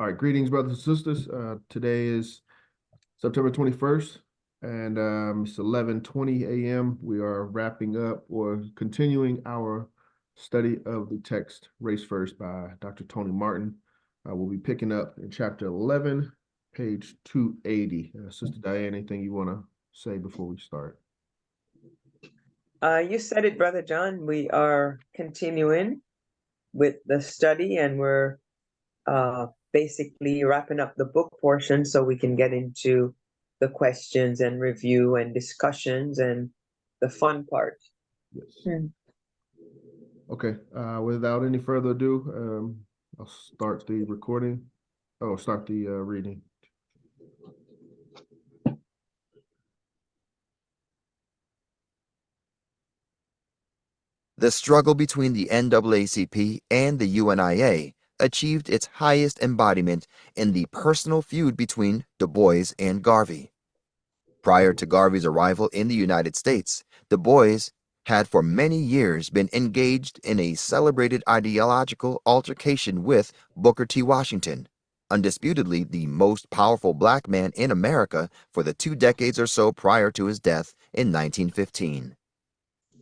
All right, greetings, brothers and sisters. Today is September 21st, and it's 11:20 a.m. We are wrapping up or continuing our study of the text Race First by Dr. Tony Martin. We'll be picking up in chapter 11, page 280. Sister Diane, anything you want to say before we start? You said it, Brother John. We are continuing with the study, and we're basically wrapping up the book portion so we can get into the questions and review and discussions and the fun part. Yes. Okay. Without any further ado, I'll start the recording. Oh, start the reading. The struggle between the NAACP and the UNIA achieved its highest embodiment in the personal feud between Du Bois and Garvey. Prior to Garvey's arrival in the United States, Du Bois had for many years been engaged in a celebrated ideological altercation with Booker T. Washington, undisputedly the most powerful black man in America for the 2 decades or so prior to his death in 1915.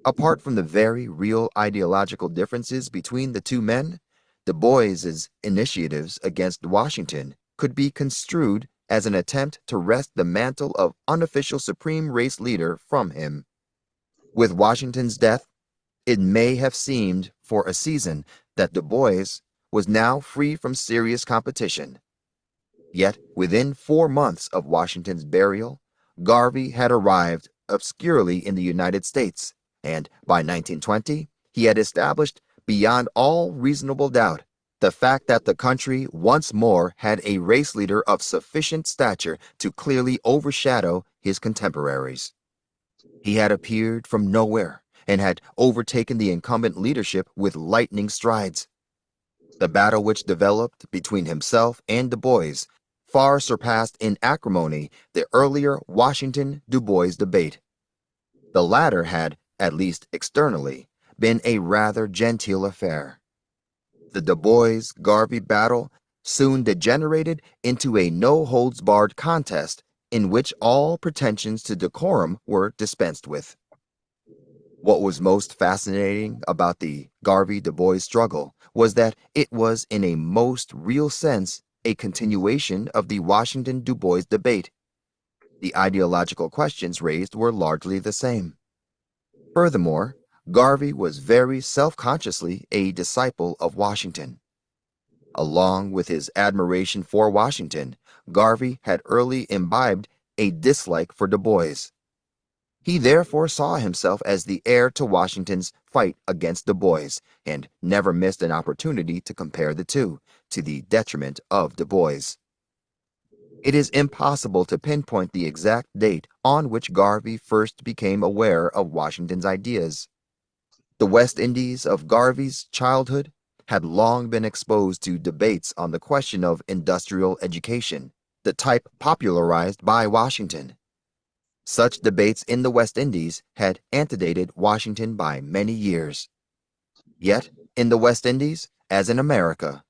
Apart from the very real ideological differences between the two men, Du Bois's initiatives against Washington could be construed as an attempt to wrest the mantle of unofficial supreme race leader from him. With Washington's death, it may have seemed for a season that Du Bois was now free from serious competition. Yet, within 4 months of Washington's burial, Garvey had arrived obscurely in the United States, and by 1920, he had established, beyond all reasonable doubt, the fact that the country once more had a race leader of sufficient stature to clearly overshadow his contemporaries. He had appeared from nowhere and had overtaken the incumbent leadership with lightning strides. The battle which developed between himself and Du Bois far surpassed in acrimony the earlier Washington-Du Bois debate. The latter had, at least externally, been a rather genteel affair. The Du Bois-Garvey battle soon degenerated into a no-holds-barred contest in which all pretensions to decorum were dispensed with. What was most fascinating about the Garvey-Du Bois struggle was that it was in a most real sense a continuation of the Washington-Du Bois debate. The ideological questions raised were largely the same. Furthermore, Garvey was very self-consciously a disciple of Washington. Along with his admiration for Washington, Garvey had early imbibed a dislike for Du Bois. He therefore saw himself as the heir to Washington's fight against Du Bois and never missed an opportunity to compare the two, to the detriment of Du Bois. It is impossible to pinpoint the exact date on which Garvey first became aware of Washington's ideas. The West Indies of Garvey's childhood had long been exposed to debates on the question of industrial education, the type popularized by Washington. Such debates in the West Indies had antedated Washington by many years. Yet, in the West Indies, as in America,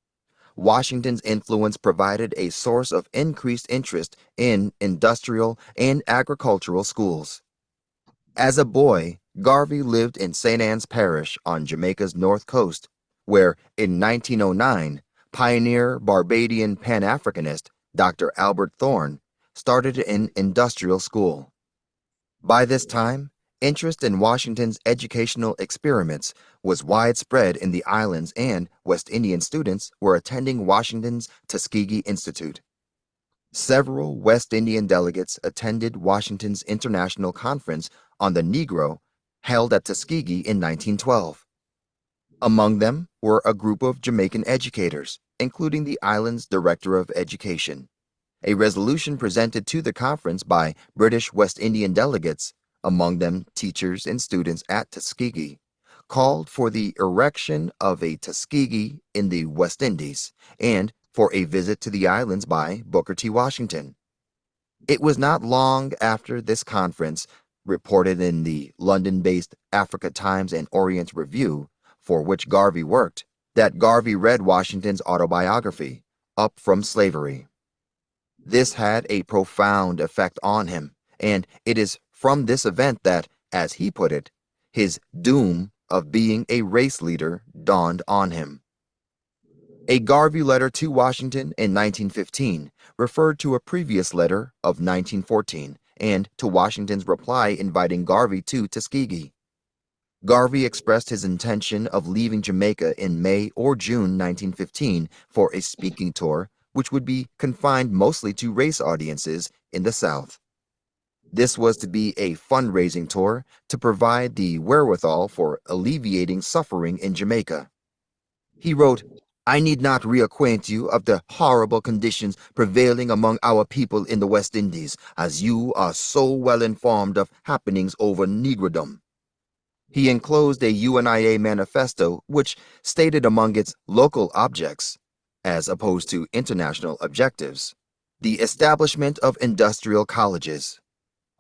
Washington's influence provided a source of increased interest in industrial and agricultural schools. As a boy, Garvey lived in St. Anne's Parish on Jamaica's north coast, where in 1909, pioneer Barbadian Pan-Africanist Dr. Albert Thorne started an industrial school. By this time, interest in Washington's educational experiments was widespread in the islands, and West Indian students were attending Washington's Tuskegee Institute. Several West Indian delegates attended Washington's International Conference on the Negro held at Tuskegee in 1912. Among them were a group of Jamaican educators, including the island's Director of Education. A resolution presented to the conference by British West Indian delegates, among them teachers and students at Tuskegee, called for the erection of a Tuskegee in the West Indies and for a visit to the islands by Booker T. Washington. It was not long after this conference, reported in the London-based Africa Times and Orient Review, for which Garvey worked, that Garvey read Washington's autobiography, up from slavery. This had a profound effect on him, and it is from this event that, as he put it, his doom of being a race leader dawned on him. A Garvey letter to Washington in 1915 referred to a previous letter of 1914 and to Washington's reply inviting Garvey to Tuskegee. Garvey expressed his intention of leaving Jamaica in May or June 1915 for a speaking tour which would be confined mostly to race audiences in the South. This was to be a fundraising tour to provide the wherewithal for alleviating suffering in Jamaica. He wrote, "I need not reacquaint you of the horrible conditions prevailing among our people in the West Indies, as you are so well informed of happenings over Negrodom." He enclosed a UNIA manifesto which stated among its local objects, as opposed to international objectives, the establishment of industrial colleges.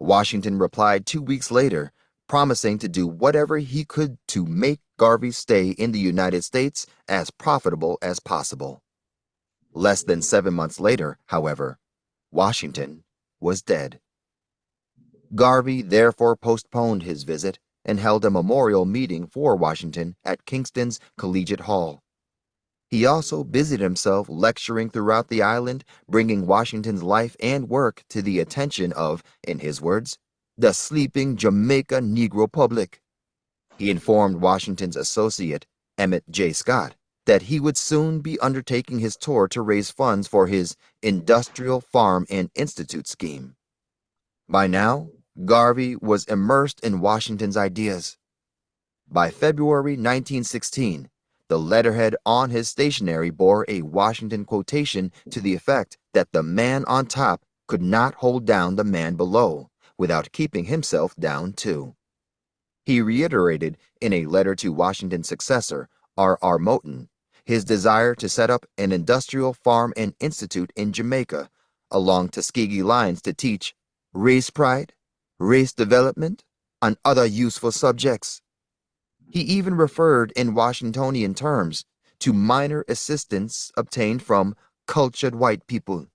Washington replied 2 weeks later, promising to do whatever he could to make Garvey's stay in the United States as profitable as possible. Less than 7 months later, however, Washington was dead. Garvey therefore postponed his visit and held a memorial meeting for Washington at Kingston's Collegiate Hall. He also busied himself lecturing throughout the island, bringing Washington's life and work to the attention of, in his words, the sleeping Jamaica Negro public. He informed Washington's associate, Emmett J. Scott, that he would soon be undertaking his tour to raise funds for his Industrial Farm and Institute scheme. By now, Garvey was immersed in Washington's ideas. By February 1916, the letterhead on his stationery bore a Washington quotation to the effect that the man on top could not hold down the man below without keeping himself down too. He reiterated in a letter to Washington's successor, R. Moton, his desire to set up an industrial farm and institute in Jamaica along Tuskegee lines to teach race pride, race development, and other useful subjects. He even referred in Washingtonian terms to minor assistance obtained from cultured white people.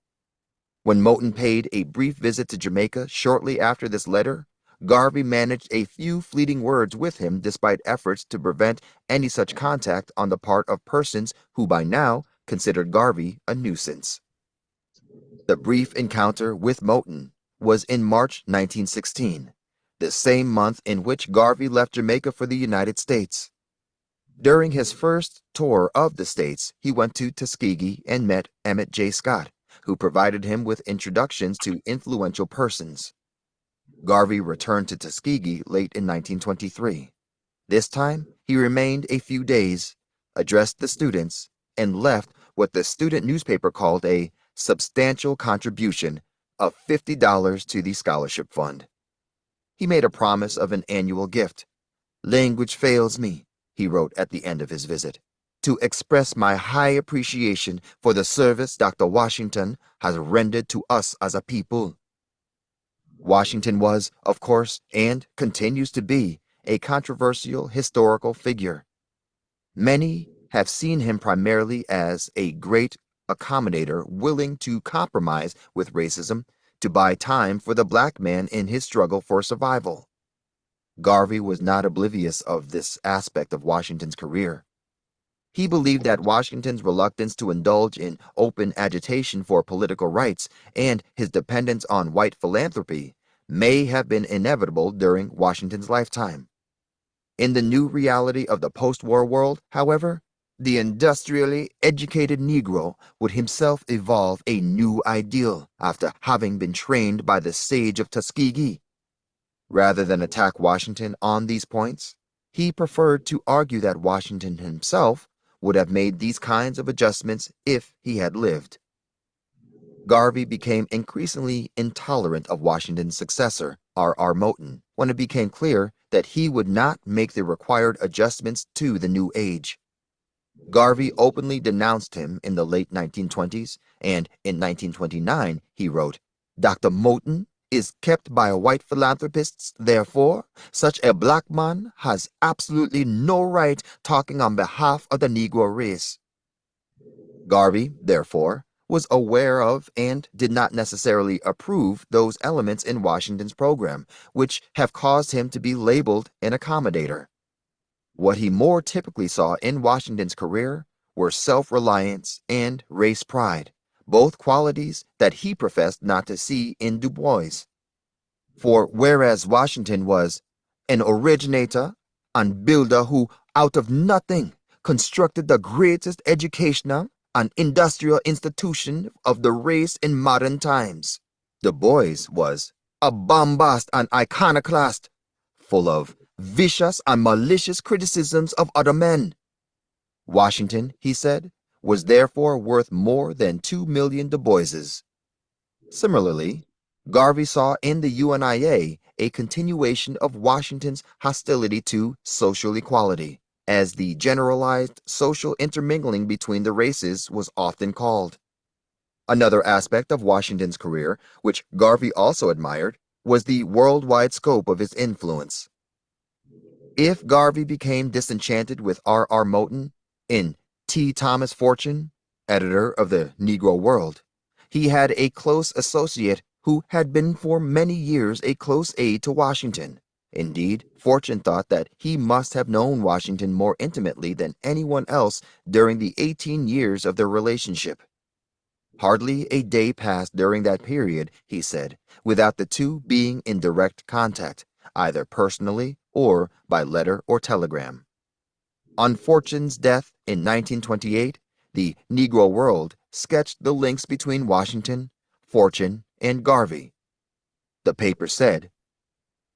When Moton paid a brief visit to Jamaica shortly after this letter, Garvey managed a few fleeting words with him despite efforts to prevent any such contact on the part of persons who by now considered Garvey a nuisance. The brief encounter with Moton was in March 1916, the same month in which Garvey left Jamaica for the United States. During his first tour of the States, he went to Tuskegee and met Emmett J. Scott, who provided him with introductions to influential persons. Garvey returned to Tuskegee late in 1923. This time, he remained a few days, addressed the students, and left what the student newspaper called a substantial contribution of $50 to the scholarship fund. He made a promise of an annual gift. "Language fails me," he wrote at the end of his visit, "to express my high appreciation for the service Dr. Washington has rendered to us as a people." Washington was, of course, and continues to be, a controversial historical figure. Many have seen him primarily as a great accommodator willing to compromise with racism to buy time for the black man in his struggle for survival. Garvey was not oblivious of this aspect of Washington's career. He believed that Washington's reluctance to indulge in open agitation for political rights and his dependence on white philanthropy may have been inevitable during Washington's lifetime. In the new reality of the post-war world, however, the industrially educated Negro would himself evolve a new ideal after having been trained by the sage of Tuskegee. Rather than attack Washington on these points, he preferred to argue that Washington himself would have made these kinds of adjustments if he had lived. Garvey became increasingly intolerant of Washington's successor, R. Moton, when it became clear that he would not make the required adjustments to the new age. Garvey openly denounced him in the late 1920s, and in 1929 he wrote, "Dr. Moton is kept by white philanthropists, therefore, such a black man has absolutely no right talking on behalf of the Negro race." Garvey, therefore, was aware of and did not necessarily approve those elements in Washington's program, which have caused him to be labeled an accommodator. What he more typically saw in Washington's career were self-reliance and race pride, both qualities that he professed not to see in Du Bois. For whereas Washington was an originator and builder who, out of nothing, constructed the greatest educational and industrial institution of the race in modern times, Du Bois was a bombast and iconoclast, full of vicious and malicious criticisms of other men. Washington, he said, was therefore worth more than 2 million Du Boises. Similarly, Garvey saw in the UNIA a continuation of Washington's hostility to social equality, as the generalized social intermingling between the races was often called. Another aspect of Washington's career, which Garvey also admired, was the worldwide scope of his influence. If Garvey became disenchanted with R.R. Moton in T. Thomas Fortune, editor of the Negro World, he had a close associate who had been for many years a close aide to Washington. Indeed, Fortune thought that he must have known Washington more intimately than anyone else during the 18 years of their relationship. Hardly a day passed during that period, he said, without the two being in direct contact, either personally or by letter or telegram. On Fortune's death in 1928, the Negro World sketched the links between Washington, Fortune, and Garvey. The paper said,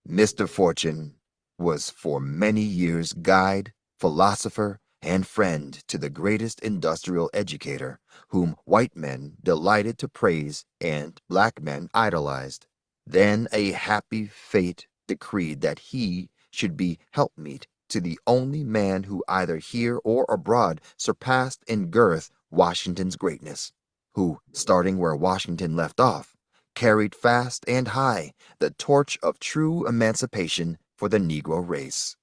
Mr. Fortune was for many years guide, philosopher, and friend to the greatest industrial educator, whom white men delighted to praise and black men idolized. Then a happy fate decreed that he should be helpmeet to the only man who either here or abroad surpassed in girth Washington's greatness, who, starting where Washington left off, carried fast and high the torch of true emancipation for the Negro race.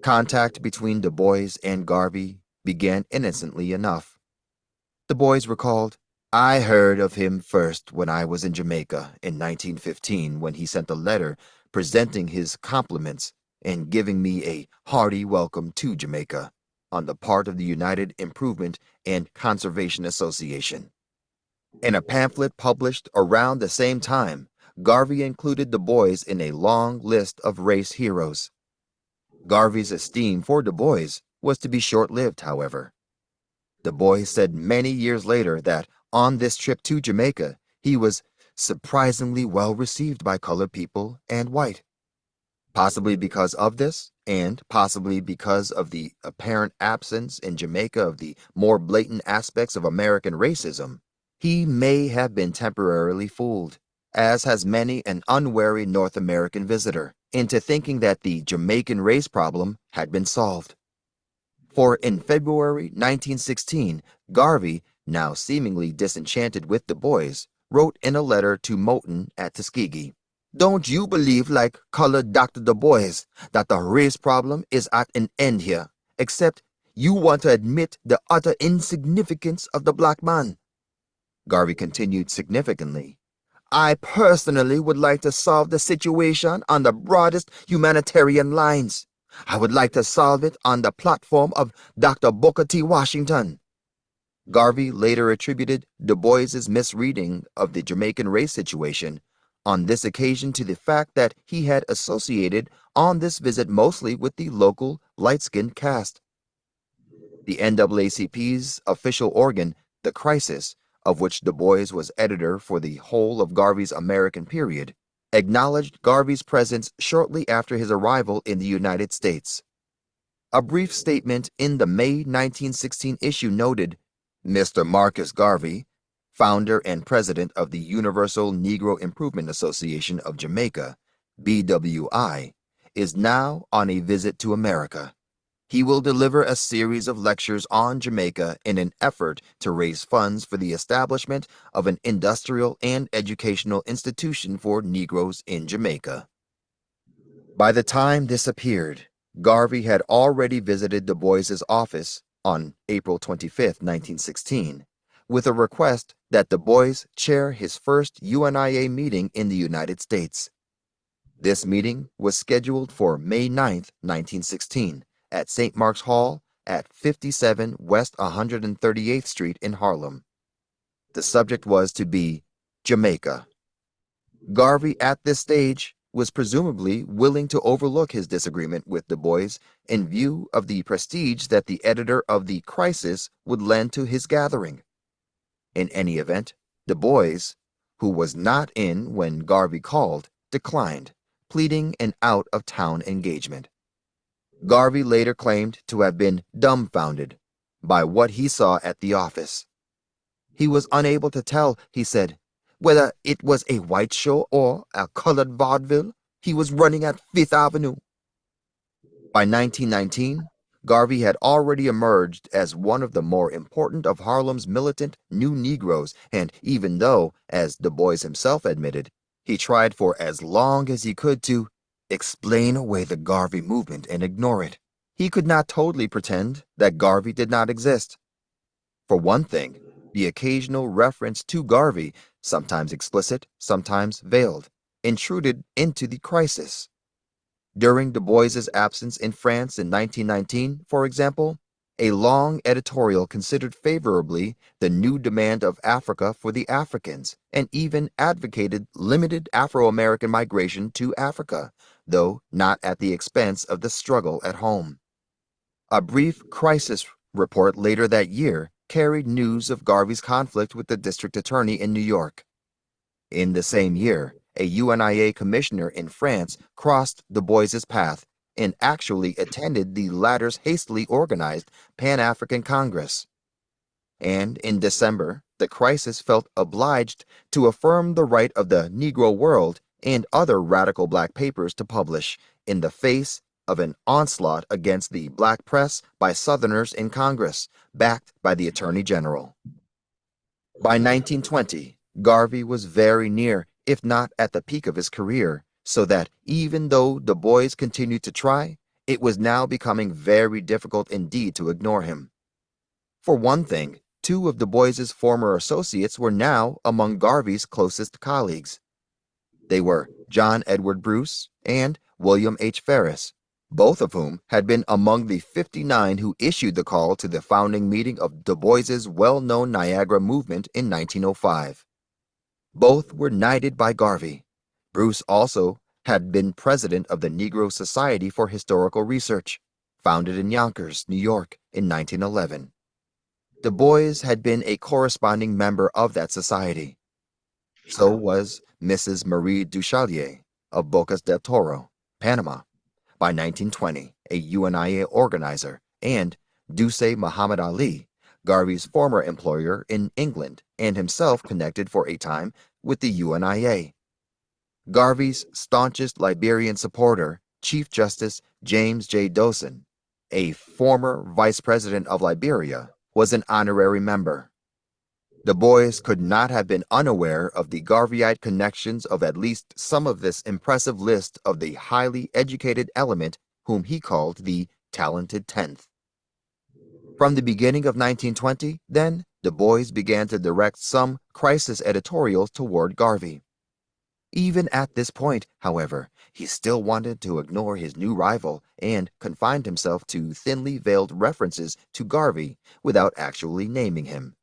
Contact between Du Bois and Garvey began innocently enough. Du Bois recalled, I heard of him first when I was in Jamaica in 1915 when he sent a letter presenting his compliments and giving me a hearty welcome to Jamaica on the part of the United Improvement and Conservation Association. In a pamphlet published around the same time, Garvey included Du Bois in a long list of race heroes. Garvey's esteem for Du Bois was to be short-lived, however. Du Bois said many years later that on this trip to Jamaica, he was surprisingly well received by colored people and white. Possibly because of this, and possibly because of the apparent absence in Jamaica of the more blatant aspects of American racism, he may have been temporarily fooled, as has many an unwary North American visitor, into thinking that the Jamaican race problem had been solved. For in February 1916, Garvey, now seemingly disenchanted with Du Bois, wrote in a letter to Moton at Tuskegee, Don't you believe, like colored Dr. Du Bois, that the race problem is at an end here, except you want to admit the utter insignificance of the black man. Garvey continued significantly, I personally would like to solve the situation on the broadest humanitarian lines. I would like to solve it on the platform of Dr. Booker T. Washington. Garvey later attributed Du Bois's misreading of the Jamaican race situation on this occasion to the fact that he had associated on this visit mostly with the local light-skinned caste. The NAACP's official organ, The Crisis, of which Du Bois was editor for the whole of Garvey's American period, acknowledged Garvey's presence shortly after his arrival in the United States. A brief statement in the May 1916 issue noted, Mr. Marcus Garvey, founder and president of the Universal Negro Improvement Association of Jamaica, BWI, is now on a visit to America. He will deliver a series of lectures on Jamaica in an effort to raise funds for the establishment of an industrial and educational institution for Negroes in Jamaica. By the time this appeared, Garvey had already visited Du Bois's office on April 25, 1916, with a request that Du Bois chair his first UNIA meeting in the United States. This meeting was scheduled for May 9, 1916, at St. Mark's Hall at 57 West 138th Street in Harlem. The subject was to be Jamaica. Garvey, at this stage, was presumably willing to overlook his disagreement with Du Bois in view of the prestige that the editor of the Crisis would lend to his gathering. In any event, Du Bois, who was not in when Garvey called, declined, pleading an out-of-town engagement. Garvey later claimed to have been dumbfounded by what he saw at the office. He was unable to tell, he said, whether it was a white show or a colored vaudeville. He was running at Fifth Avenue. By 1919, Garvey had already emerged as one of the more important of Harlem's militant New Negroes, and even though, as Du Bois himself admitted, he tried for as long as he could to explain away the Garvey movement and ignore it, he could not totally pretend that Garvey did not exist. For one thing, the occasional reference to Garvey, sometimes explicit, sometimes veiled, intruded into the Crisis. During Du Bois's absence in France in 1919, for example, a long editorial considered favorably the new demand of Africa for the Africans and even advocated limited Afro-American migration to Africa, though not at the expense of the struggle at home. A brief Crisis report later that year carried news of Garvey's conflict with the district attorney in New York. In the same year, a UNIA commissioner in France crossed Du Bois's path and actually attended the latter's hastily organized Pan-African Congress. And in December, the Crisis felt obliged to affirm the right of the Negro World and other radical black papers to publish in the face of an onslaught against the black press by Southerners in Congress, backed by the Attorney General. By 1920, Garvey was very near, if not at the peak of his career, so that even though Du Bois continued to try, it was now becoming very difficult indeed to ignore him. For one thing, two of Du Bois's former associates were now among Garvey's closest colleagues. They were John Edward Bruce and William H. Ferris, both of whom had been among the 59 who issued the call to the founding meeting of Du Bois's well-known Niagara movement in 1905. Both were knighted by Garvey. Bruce also had been president of the Negro Society for Historical Research, founded in Yonkers, New York, in 1911. Du Bois had been a corresponding member of that society. So was Mrs. Marie Duchalier of Bocas del Toro, Panama, by 1920, a UNIA organizer, and Duce Muhammad Ali, Garvey's former employer in England and himself connected for a time with the UNIA. Garvey's staunchest Liberian supporter, Chief Justice James J. Dawson, a former vice president of Liberia, was an honorary member. Du Bois could not have been unaware of the Garveyite connections of at least some of this impressive list of the highly educated element whom he called the talented tenth. From the beginning of 1920, then, Du Bois began to direct some crisis editorials toward Garvey. Even at this point, however, he still wanted to ignore his new rival and confined himself to thinly veiled references to Garvey without actually naming him.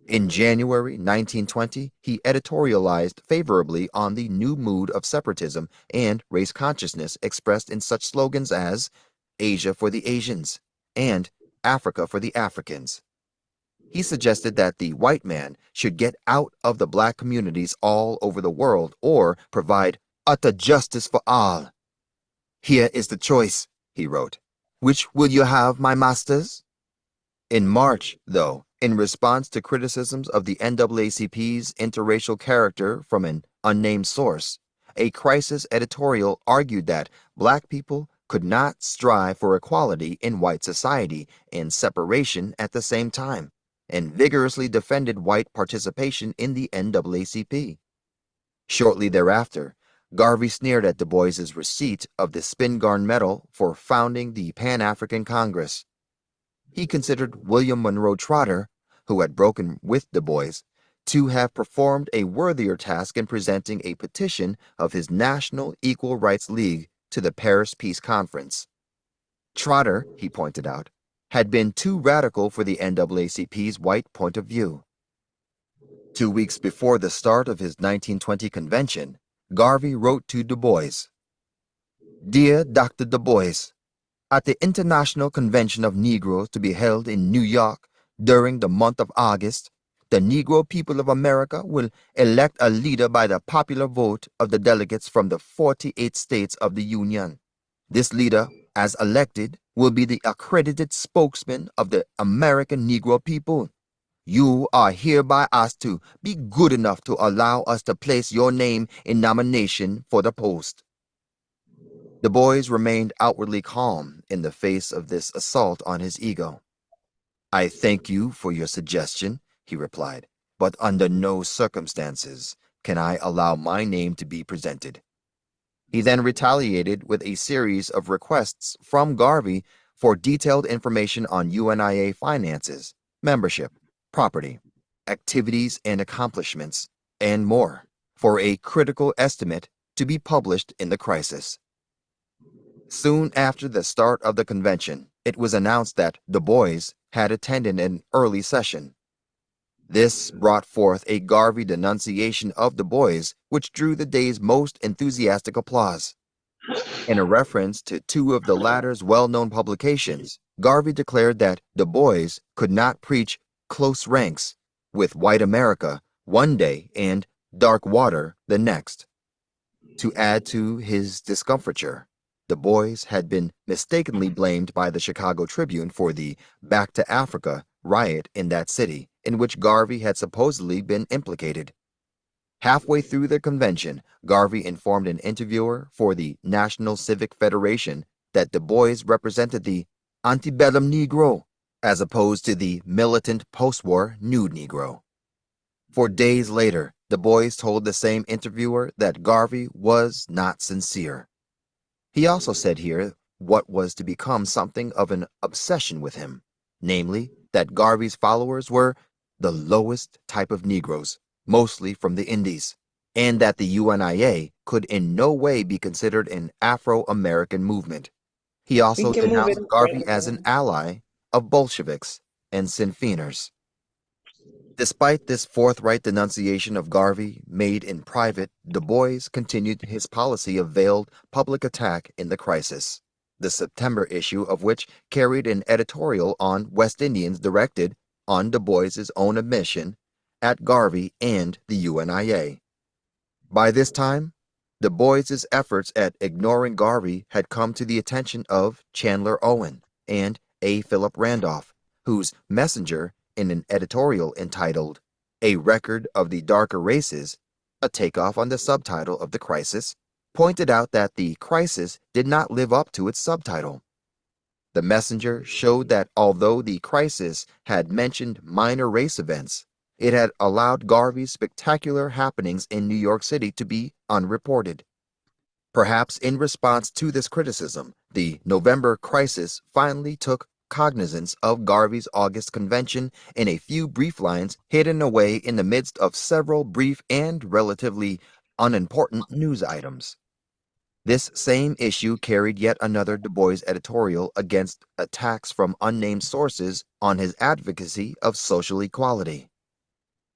In January 1920, he editorialized favorably on the new mood of separatism and race consciousness expressed in such slogans as Asia for the Asians and Africa for the Africans. He suggested that the white man should get out of the black communities all over the world or provide utter justice for all. Here is the choice, he wrote. Which will you have, my masters? In March, though, in response to criticisms of the NAACP's interracial character from an unnamed source, a crisis editorial argued that black people could not strive for equality in white society and separation at the same time, and vigorously defended white participation in the NAACP. Shortly thereafter, Garvey sneered at Du Bois's receipt of the Spingarn Medal for founding the Pan-African Congress. He considered William Monroe Trotter, who had broken with Du Bois, to have performed a worthier task in presenting a petition of his National Equal Rights League to the Paris Peace Conference. Trotter, he pointed out, had been too radical for the NAACP's white point of view. 2 weeks before the start of his 1920 convention, Garvey wrote to Du Bois, "Dear Dr. Du Bois, at the International Convention of Negroes to be held in New York during the month of August, the Negro people of America will elect a leader by the popular vote of the delegates from the 48 states of the Union. This leader, as elected, will be the accredited spokesman of the American Negro people. You are hereby asked to be good enough to allow us to place your name in nomination for the post." Du Bois remained outwardly calm in the face of this assault on his ego. "I thank you for your suggestion," he replied, "but under no circumstances can I allow my name to be presented." He then retaliated with a series of requests from Garvey for detailed information on UNIA finances, membership, property, activities and accomplishments, and more, for a critical estimate to be published in the crisis. Soon after the start of the convention, it was announced that Du Bois had attended an early session. This brought forth a Garvey denunciation of Du Bois, which drew the day's most enthusiastic applause. In a reference to two of the latter's well-known publications, Garvey declared that Du Bois could not preach close ranks with white America one day and dark water the next. To add to his discomfiture, Du Bois had been mistakenly blamed by the Chicago Tribune for the Back to Africa riot in that city, in which Garvey had supposedly been implicated. Halfway through the convention, Garvey informed an interviewer for the National Civic Federation that Du Bois represented the antebellum Negro, as opposed to the militant post-war nude Negro. 4 days later, Du Bois told the same interviewer that Garvey was not sincere. He also said here what was to become something of an obsession with him, namely that Garvey's followers were the lowest type of Negroes, mostly from the Indies, and that the UNIA could in no way be considered an Afro-American movement. He We also can move it. denounced Garvey as an ally of Bolsheviks and Sinn Feiners. Despite this forthright denunciation of Garvey made in private, Du Bois continued his policy of veiled public attack in the crisis, the September issue of which carried an editorial on West Indians directed, on Du Bois's own admission, at Garvey and the UNIA. By this time, Du Bois's efforts at ignoring Garvey had come to the attention of Chandler Owen and A. Philip Randolph, whose Messenger, in an editorial entitled "A Record of the Darker Races," a takeoff on the subtitle of the crisis, pointed out that the crisis did not live up to its subtitle. The Messenger showed that although the crisis had mentioned minor race events, it had allowed Garvey's spectacular happenings in New York City to be unreported. Perhaps in response to this criticism, the November crisis finally took cognizance of Garvey's August convention in a few brief lines hidden away in the midst of several brief and relatively unimportant news items. This same issue carried yet another Du Bois editorial against attacks from unnamed sources on his advocacy of social equality.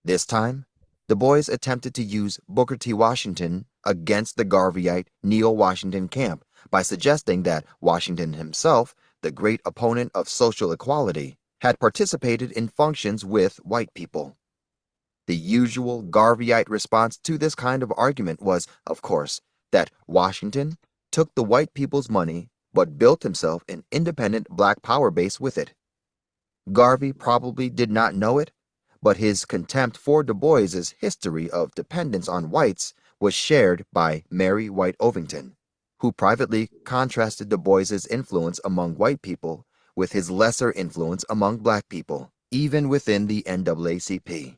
This time, Du Bois attempted to use Booker T. Washington against the Garveyite neo-Washington camp by suggesting that Washington himself, the great opponent of social equality, had participated in functions with white people. The usual Garveyite response to this kind of argument was, of course, that Washington took the white people's money but built himself an independent black power base with it. Garvey probably did not know it, but his contempt for Du Bois's history of dependence on whites was shared by Mary White Ovington, who privately contrasted Du Bois's influence among white people with his lesser influence among black people, even within the NAACP.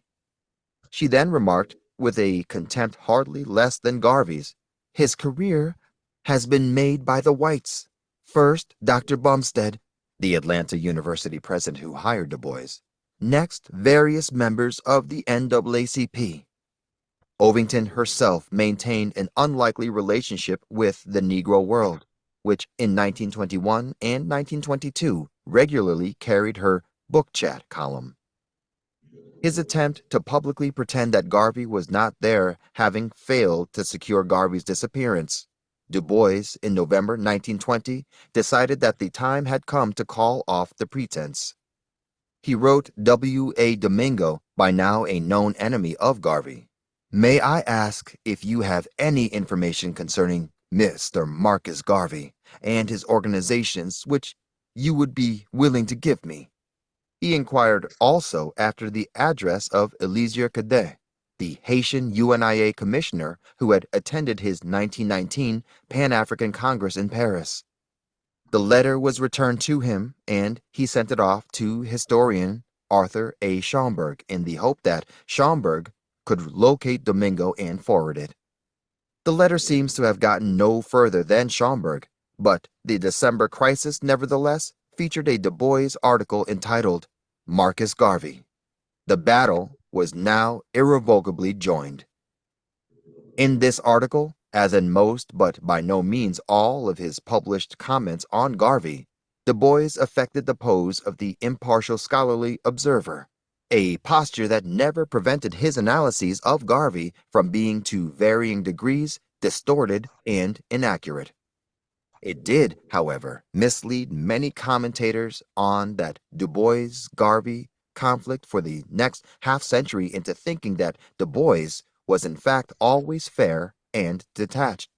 She then remarked, with a contempt hardly less than Garvey's, "His career has been made by the whites. First, Dr. Bumstead," the Atlanta University president who hired Du Bois, Next, various members of the NAACP. Ovington herself maintained an unlikely relationship with the Negro world, which in 1921 and 1922 regularly carried her book chat column. His attempt to publicly pretend that Garvey was not there having failed to secure Garvey's disappearance, Du Bois, in November 1920, decided that the time had come to call off the pretense. He wrote W.A. Domingo, by now a known enemy of Garvey, "May I ask if you have any information concerning Mr. Marcus Garvey and his organizations which you would be willing to give me?" He inquired also after the address of Eliezer Cadet, the Haitian UNIA commissioner who had attended his 1919 Pan-African Congress in Paris. The letter was returned to him, and he sent it off to historian Arthur A. Schomburg in the hope that Schomburg could locate Domingo and forward it. The letter seems to have gotten no further than Schomburg, but the December crisis nevertheless featured a Du Bois article entitled Marcus Garvey. The battle was now irrevocably joined. In this article, as in most but by no means all of his published comments on Garvey, Du Bois affected the pose of the impartial scholarly observer, a posture that never prevented his analyses of Garvey from being to varying degrees distorted and inaccurate. It did, however, mislead many commentators on that Du Bois-Garvey conflict for the next half-century into thinking that Du Bois was in fact always fair and detached.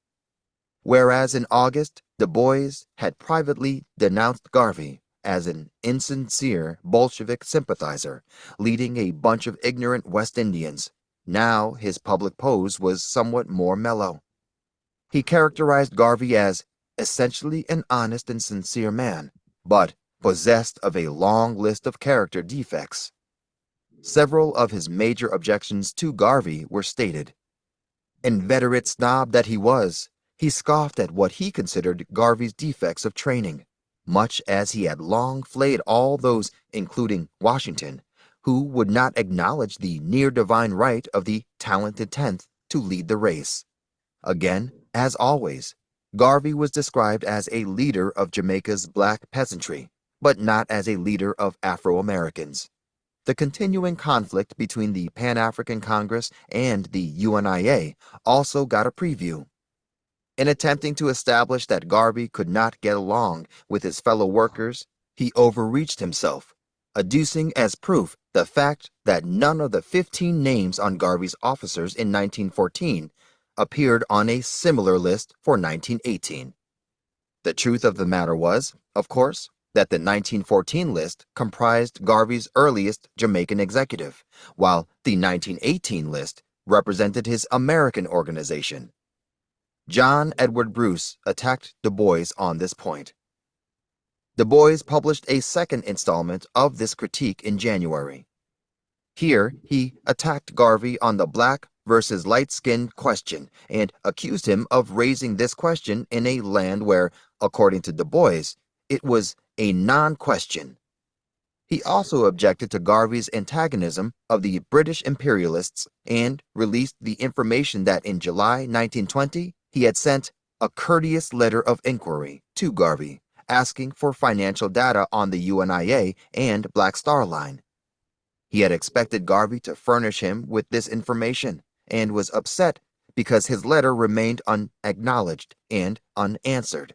Whereas in August, Du Bois had privately denounced Garvey as an insincere Bolshevik sympathizer, leading a bunch of ignorant West Indians. Now his public pose was somewhat more mellow. He characterized Garvey as essentially an honest and sincere man, but possessed of a long list of character defects. Several of his major objections to Garvey were stated. Inveterate snob that he was, he scoffed at what he considered Garvey's defects of training, much as he had long flayed all those, including Washington, who would not acknowledge the near-divine right of the talented 10th to lead the race. Again, as always, Garvey was described as a leader of Jamaica's black peasantry, but not as a leader of Afro-Americans. The continuing conflict between the Pan-African Congress and the UNIA also got a preview. In attempting to establish that Garvey could not get along with his fellow workers, he overreached himself, adducing as proof the fact that none of the 15 names on Garvey's officers in 1914 appeared on a similar list for 1918. The truth of the matter was, of course, that the 1914 list comprised Garvey's earliest Jamaican executive, while the 1918 list represented his American organization. John Edward Bruce attacked Du Bois on this point. Du Bois published a second installment of this critique in January. Here, he attacked Garvey on the black versus light-skinned question and accused him of raising this question in a land where, according to Du Bois, it was a non-question. He also objected to Garvey's antagonism of the British imperialists and released the information that in July 1920 he had sent a courteous letter of inquiry to Garvey asking for financial data on the UNIA and Black Star Line. He had expected Garvey to furnish him with this information and was upset because his letter remained unacknowledged and unanswered.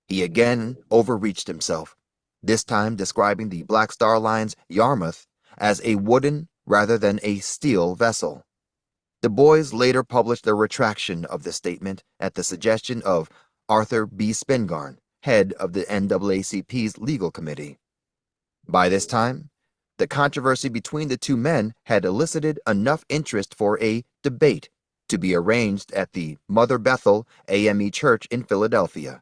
He again overreached himself, this time describing the Black Star Line's Yarmouth as a wooden rather than a steel vessel. Du Bois later published a retraction of the statement at the suggestion of Arthur B. Spingarn, head of the NAACP's legal committee. By this time, the controversy between the two men had elicited enough interest for a debate to be arranged at the Mother Bethel AME Church in Philadelphia.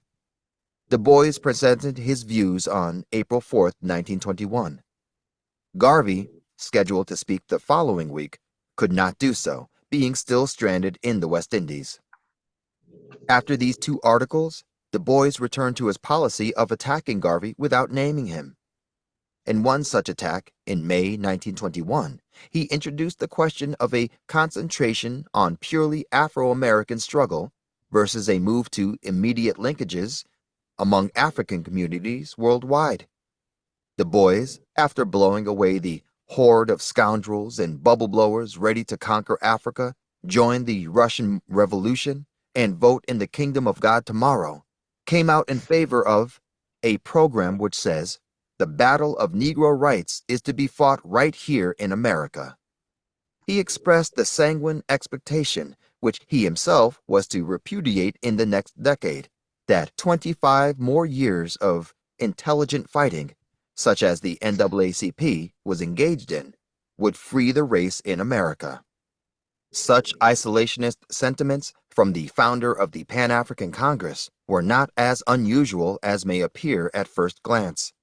Du Bois presented his views on April 4, 1921. Garvey, scheduled to speak the following week, could not do so, being still stranded in the West Indies. After these two articles, Du Bois returned to his policy of attacking Garvey without naming him. In one such attack, in May 1921, he introduced the question of a concentration on purely Afro-American struggle versus a move to immediate linkages among African communities worldwide. Du Bois, after blowing away the horde of scoundrels and bubble blowers ready to conquer Africa, join the Russian Revolution, and vote in the kingdom of God tomorrow, came out in favor of a program which says the battle of Negro rights is to be fought right here in America. He expressed the sanguine expectation, which he himself was to repudiate in the next decade, that 25 more years of intelligent fighting, such as the NAACP was engaged in, would free the race in America. Such isolationist sentiments from the founder of the Pan-African Congress were not as unusual as may appear at first glance.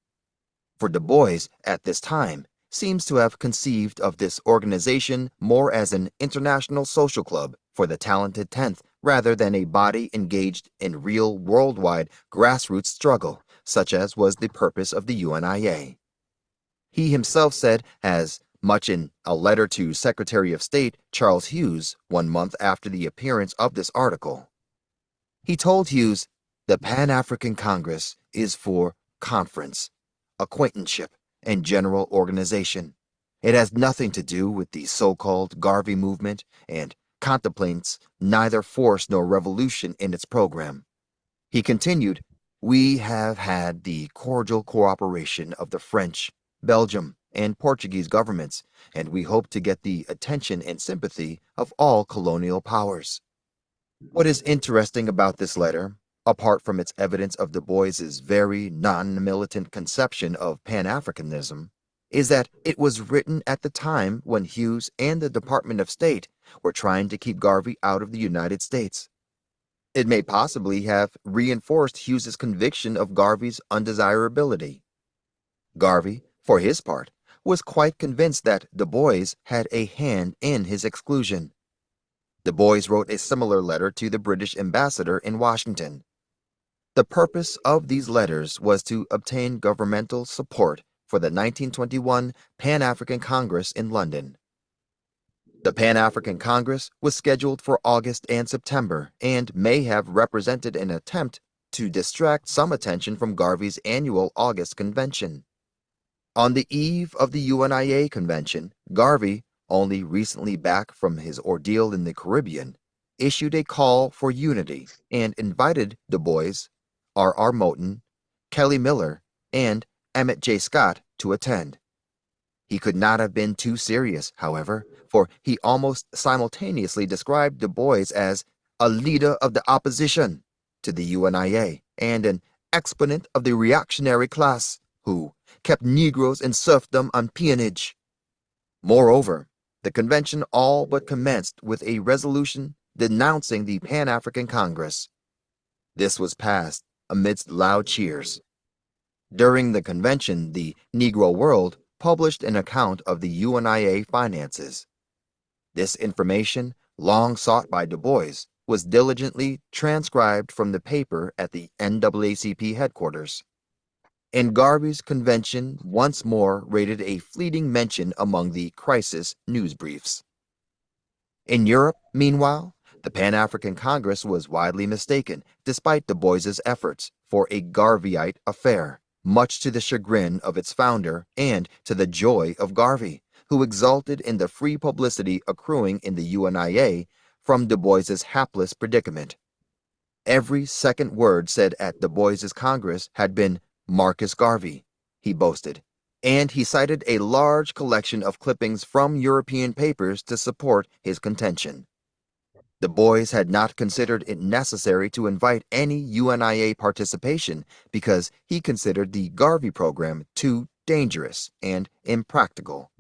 For Du Bois, at this time, seems to have conceived of this organization more as an international social club for the talented tenth rather than a body engaged in real worldwide grassroots struggle, such as was the purpose of the UNIA. He himself said as much in a letter to Secretary of State Charles Hughes 1 month after the appearance of this article. He told Hughes, "The Pan-African Congress is for conference, acquaintanceship, and general organization. It has nothing to do with the so-called Garvey movement and contemplates neither force nor revolution in its program." He continued, "We have had the cordial cooperation of the French, Belgium, and Portuguese governments, and we hope to get the attention and sympathy of all colonial powers." What is interesting about this letter, apart from its evidence of Du Bois's very non-militant conception of Pan-Africanism, is that it was written at the time when Hughes and the Department of State were trying to keep Garvey out of the United States. It may possibly have reinforced Hughes's conviction of Garvey's undesirability. Garvey, for his part, was quite convinced that Du Bois had a hand in his exclusion. Du Bois wrote a similar letter to the British ambassador in Washington. The purpose of these letters was to obtain governmental support for the 1921 Pan-African Congress in London. The Pan-African Congress was scheduled for August and September and may have represented an attempt to distract some attention from Garvey's annual August convention. On the eve of the UNIA convention, Garvey, only recently back from his ordeal in the Caribbean, issued a call for unity and invited Du Bois, R.R. Moton, Kelly Miller, and Emmett J. Scott to attend. He could not have been too serious, however, for he almost simultaneously described Du Bois as a leader of the opposition to the UNIA and an exponent of the reactionary class who kept Negroes in serfdom and peonage. Moreover, the convention all but commenced with a resolution denouncing the Pan-African Congress. This was passed amidst loud cheers. During the convention, the Negro World published an account of the UNIA finances. This information, long sought by Du Bois, was diligently transcribed from the paper at the NAACP headquarters. And Garvey's convention once more rated a fleeting mention among the crisis news briefs. In Europe, meanwhile, the Pan-African Congress was widely mistaken, despite Du Bois's efforts, for a Garveyite affair, much to the chagrin of its founder and to the joy of Garvey, who exulted in the free publicity accruing in the UNIA from Du Bois's hapless predicament. Every second word said at Du Bois's Congress had been Marcus Garvey, he boasted, and he cited a large collection of clippings from European papers to support his contention. Du Bois had not considered it necessary to invite any UNIA participation because he considered the Garvey program too dangerous and impractical.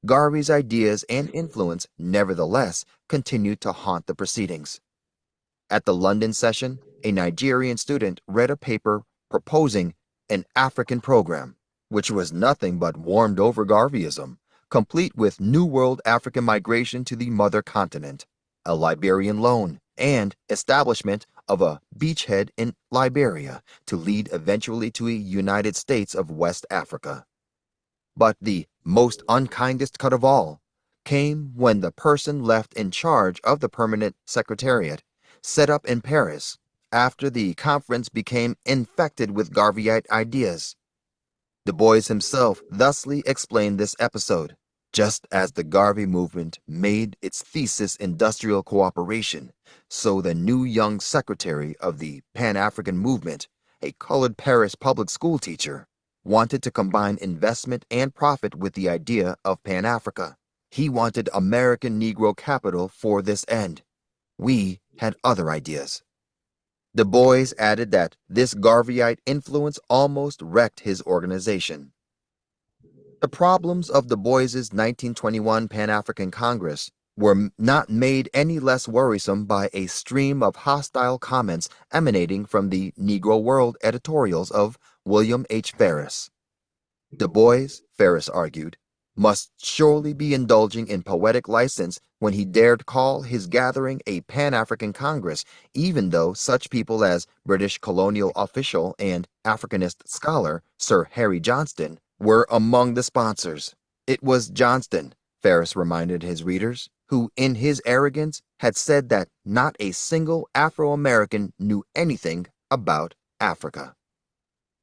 Garvey's ideas and influence, nevertheless, continued to haunt the proceedings. At the London session, a Nigerian student read a paper proposing an African program, which was nothing but warmed-over Garveyism, complete with New World African migration to the mother continent, a Liberian loan, and establishment of a beachhead in Liberia to lead eventually to a United States of West Africa. But the most unkindest cut of all came when the person left in charge of the permanent secretariat, set up in Paris, after the conference became infected with Garveyite ideas. Du Bois himself thusly explained this episode. Just as the Garvey movement made its thesis industrial cooperation, so the new young secretary of the Pan-African movement, a colored Paris public school teacher, wanted to combine investment and profit with the idea of Pan-Africa. He wanted American Negro capital for this end. We had other ideas. Du Bois added that this Garveyite influence almost wrecked his organization. The problems of Du Bois's 1921 Pan-African Congress were not made any less worrisome by a stream of hostile comments emanating from the Negro World editorials of William H. Ferris. Du Bois, Ferris argued, must surely be indulging in poetic license when he dared call his gathering a Pan-African Congress, even though such people as British colonial official and Africanist scholar Sir Harry Johnston were among the sponsors. It was Johnston, Ferris reminded his readers, who in his arrogance had said that not a single Afro-American knew anything about Africa.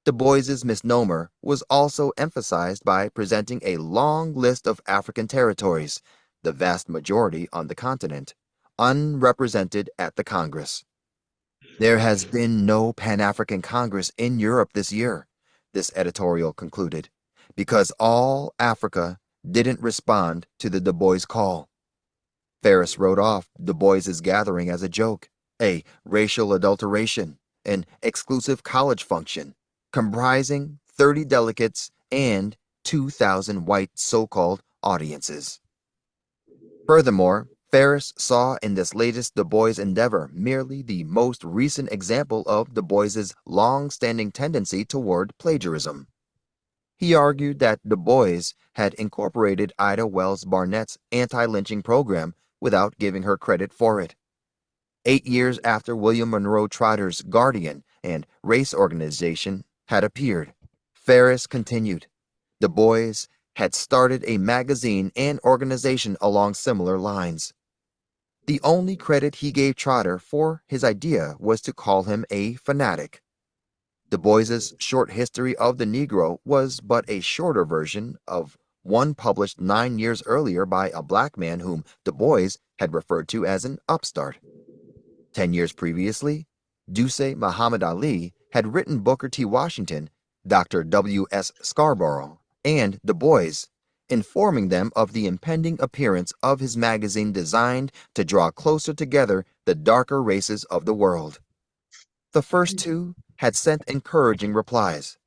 Du Bois's misnomer was also emphasized by presenting a long list of African territories, the vast majority on the continent, unrepresented at the Congress. There has been no Pan-African Congress in Europe this year, this editorial concluded, because all Africa didn't respond to the Du Bois call. Ferris wrote off Du Bois's gathering as a joke, a racial adulteration, an exclusive college function, comprising 30 delegates and 2,000 white so-called audiences. Furthermore, Ferris saw in this latest Du Bois endeavor merely the most recent example of Du Bois's long-standing tendency toward plagiarism. He argued that Du Bois had incorporated Ida Wells Barnett's anti-lynching program without giving her credit for it. 8 years after William Monroe Trotter's Guardian and race organization had appeared, Ferris continued, Du Bois had started a magazine and organization along similar lines. The only credit he gave Trotter for his idea was to call him a fanatic. Du Bois's short history of the Negro was but a shorter version of one published 9 years earlier by a black man whom Du Bois had referred to as an upstart. 10 years previously, Deuce Muhammad Ali had written Booker T. Washington, Dr. W.S. Scarborough, and Du Bois, informing them of the impending appearance of his magazine designed to draw closer together the darker races of the world. The first two had sent encouraging replies.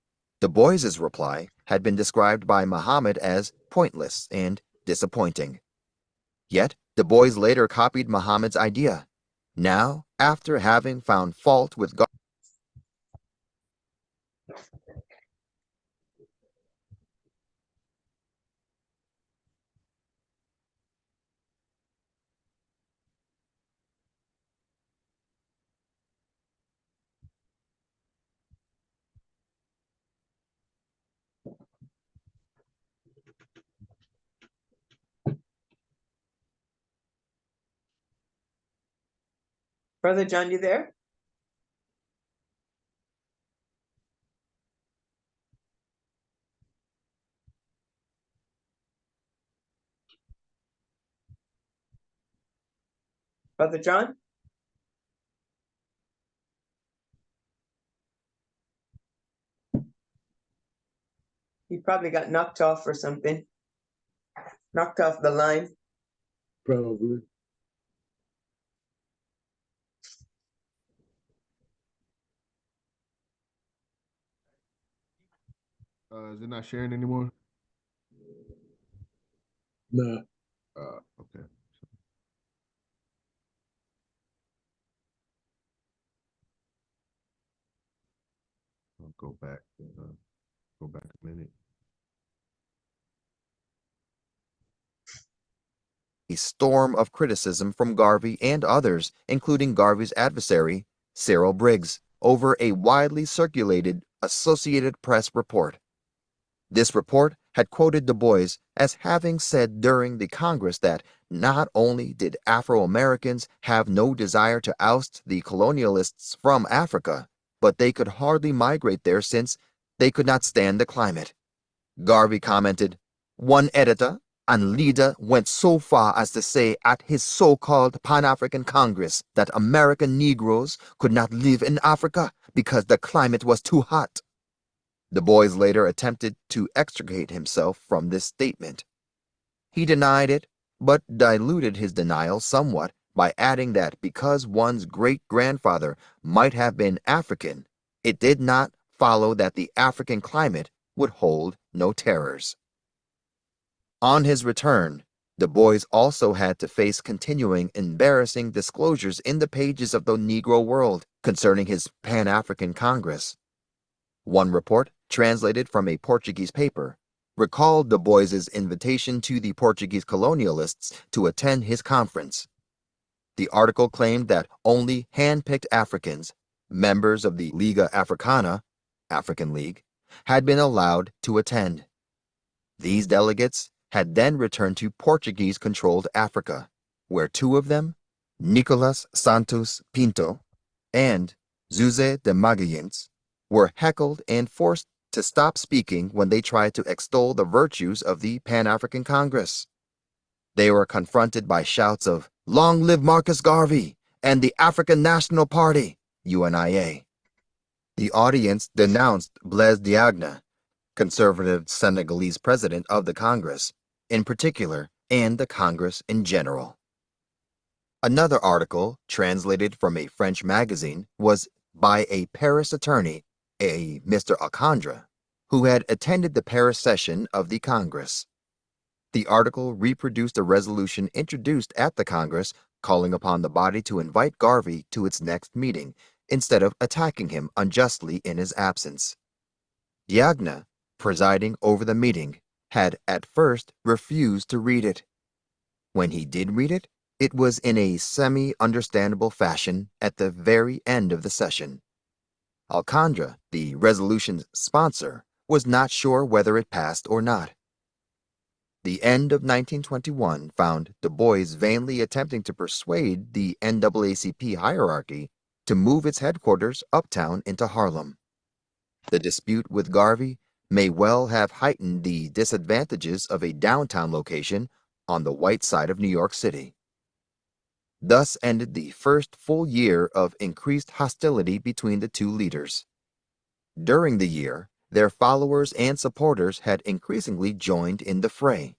Du Bois's reply had been described by Muhammad as pointless and disappointing. Yet, Du Bois later copied Muhammad's idea. Now, after having found fault with God, Brother John, you there? Brother John? He probably got knocked off or something. Knocked off the line. Probably. Is it not sharing anymore? Nah. Okay. I'll go back a minute. a storm of criticism from Garvey and others, including Garvey's adversary, Cyril Briggs, over a widely circulated Associated Press report. This report had quoted Du Bois as having said during the Congress that not only did Afro-Americans have no desire to oust the colonialists from Africa, but they could hardly migrate there since they could not stand the climate. Garvey commented, "One editor and leader went so far as to say at his so-called Pan-African Congress that American Negroes could not live in Africa because the climate was too hot." Du Bois later attempted to extricate himself from this statement. He denied it, but diluted his denial somewhat by adding that because one's great-grandfather might have been African, it did not follow that the African climate would hold no terrors. On his return, Du Bois also had to face continuing embarrassing disclosures in the pages of the Negro World concerning his Pan-African Congress. One report, translated from a Portuguese paper, recalled Du Bois's invitation to the Portuguese colonialists to attend his conference. The article claimed that only hand-picked Africans, members of the Liga Africana, African League, had been allowed to attend. These delegates had then returned to Portuguese-controlled Africa, where two of them, Nicolas Santos Pinto and José de Magalhães, were heckled and forced to stop speaking when they tried to extol the virtues of the Pan-African Congress. They were confronted by shouts of "Long live Marcus Garvey and the African National Party, UNIA." The audience denounced Blaise Diagne, conservative Senegalese president of the Congress, in particular, and the Congress in general. Another article, translated from a French magazine, was by a Paris attorney, a Mr. Alcandra, who had attended the Paris session of the Congress. The article reproduced a resolution introduced at the Congress calling upon the body to invite Garvey to its next meeting instead of attacking him unjustly in his absence. Diagne, presiding over the meeting, had at first refused to read it. When he did read it, it was in a semi-understandable fashion at the very end of the session. Alcandra, the resolution's sponsor, was not sure whether it passed or not. The end of 1921 found Du Bois vainly attempting to persuade the NAACP hierarchy to move its headquarters uptown into Harlem. The dispute with Garvey may well have heightened the disadvantages of a downtown location on the white side of New York City. Thus ended the first full year of increased hostility between the two leaders. During the year, their followers and supporters had increasingly joined in the fray.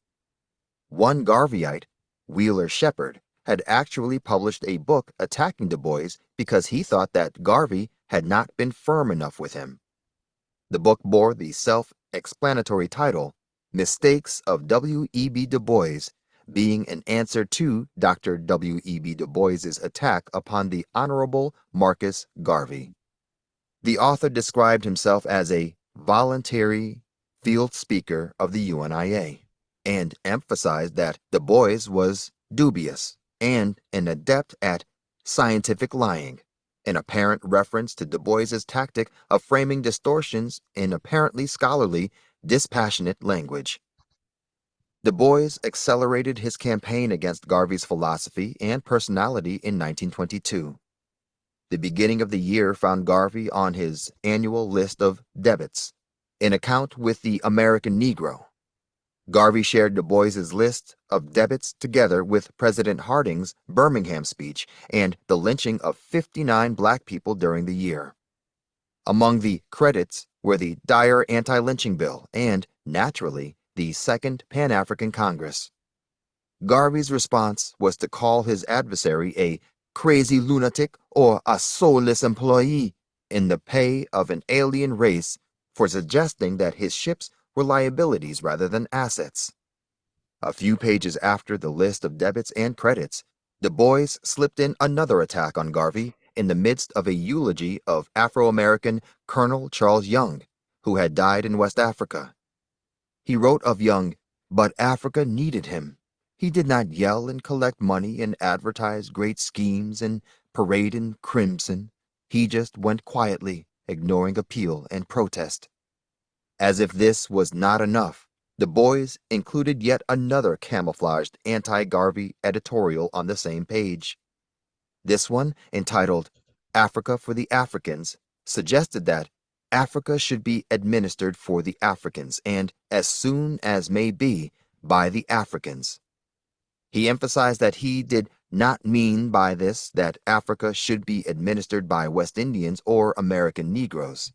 One Garveyite, Wheeler Shepherd, had actually published a book attacking Du Bois because he thought that Garvey had not been firm enough with him. The book bore the self-explanatory title, Mistakes of W.E.B. Du Bois, being an answer to Dr. W.E.B. Du Bois's attack upon the Honorable Marcus Garvey. The author described himself as a voluntary field speaker of the UNIA and emphasized that Du Bois was dubious and an adept at scientific lying, an apparent reference to Du Bois's tactic of framing distortions in apparently scholarly, dispassionate language. Du Bois accelerated his campaign against Garvey's philosophy and personality in 1922. The beginning of the year found Garvey on his annual list of debits, an account with the American Negro. Garvey shared Du Bois's list of debits together with President Harding's Birmingham speech and the lynching of 59 black people during the year. Among the credits were the dire anti-lynching bill and, naturally, the Second Pan-African Congress. Garvey's response was to call his adversary a crazy lunatic or a soulless employee in the pay of an alien race for suggesting that his ships were liabilities rather than assets. A few pages after the list of debits and credits, Du Bois slipped in another attack on Garvey in the midst of a eulogy of Afro-American Colonel Charles Young, who had died in West Africa. He wrote of Young, "But Africa needed him. He did not yell and collect money and advertise great schemes and parade in crimson. He just went quietly, ignoring appeal and protest." As if this was not enough, Du Bois included yet another camouflaged anti-Garvey editorial on the same page. This one, entitled Africa for the Africans, suggested that Africa should be administered for the Africans and, as soon as may be, by the Africans. He emphasized that he did not mean by this that Africa should be administered by West Indians or American Negroes.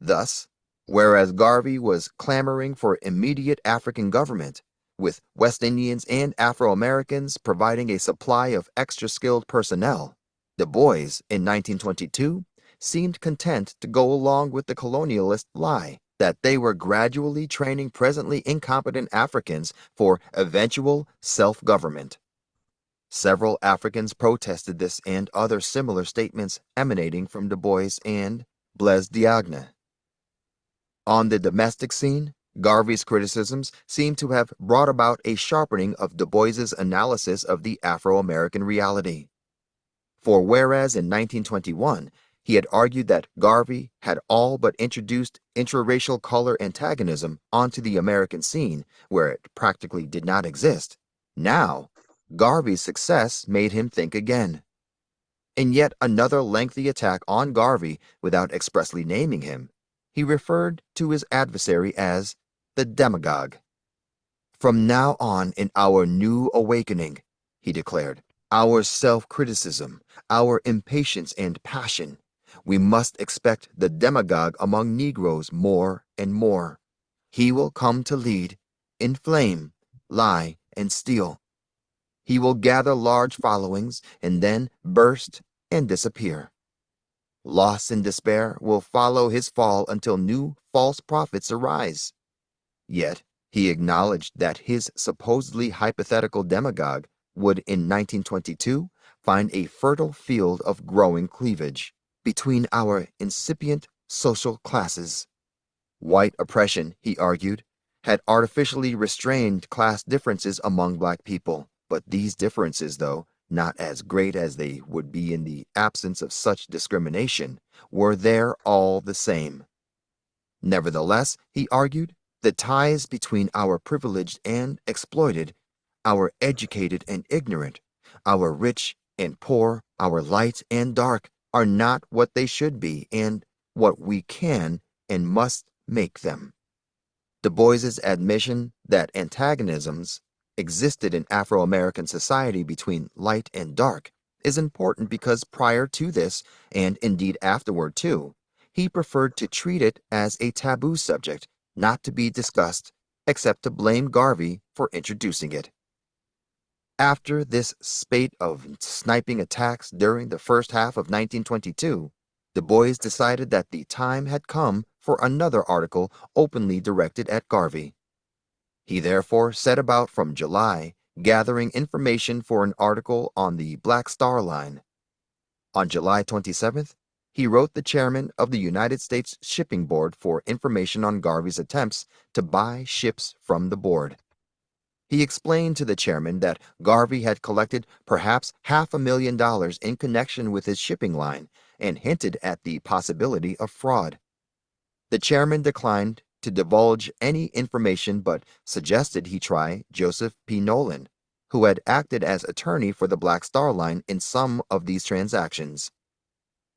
Thus, whereas Garvey was clamoring for immediate African government, with West Indians and Afro-Americans providing a supply of extra-skilled personnel, Du Bois, in 1922, seemed content to go along with the colonialist lie that they were gradually training presently incompetent Africans for eventual self-government. Several Africans protested this and other similar statements emanating from Du Bois and Blaise Diagne. On the domestic scene, Garvey's criticisms seem to have brought about a sharpening of Du Bois's analysis of the Afro-American reality. For whereas in 1921 he had argued that Garvey had all but introduced intraracial color antagonism onto the American scene where it practically did not exist, now Garvey's success made him think again. In yet another lengthy attack on Garvey without expressly naming him, he referred to his adversary as the demagogue. From now on in our new awakening, he declared, our self-criticism, our impatience and passion, we must expect the demagogue among Negroes more and more. He will come to lead, inflame, lie, and steal. He will gather large followings and then burst and disappear. Loss and despair will follow his fall until new false prophets arise. Yet, he acknowledged that his supposedly hypothetical demagogue would in 1922 find a fertile field of growing cleavage between our incipient social classes. White oppression, he argued, had artificially restrained class differences among black people, but these differences, though not as great as they would be in the absence of such discrimination, were there all the same. Nevertheless, he argued, the ties between our privileged and exploited, our educated and ignorant, our rich and poor, our light and dark, are not what they should be and what we can and must make them. Du Bois's admission that antagonisms existed in Afro-American society between light and dark is important because prior to this, and indeed afterward too, he preferred to treat it as a taboo subject, not to be discussed, except to blame Garvey for introducing it. After this spate of sniping attacks during the first half of 1922, Du Bois decided that the time had come for another article openly directed at Garvey. He therefore set about from July gathering information for an article on the Black Star Line. On July 27th, he wrote the chairman of the United States Shipping Board for information on Garvey's attempts to buy ships from the board. He explained to the chairman that Garvey had collected perhaps $500,000 in connection with his shipping line and hinted at the possibility of fraud. The chairman declined to divulge any information but suggested he try Joseph P. Nolan, who had acted as attorney for the Black Star Line in some of these transactions.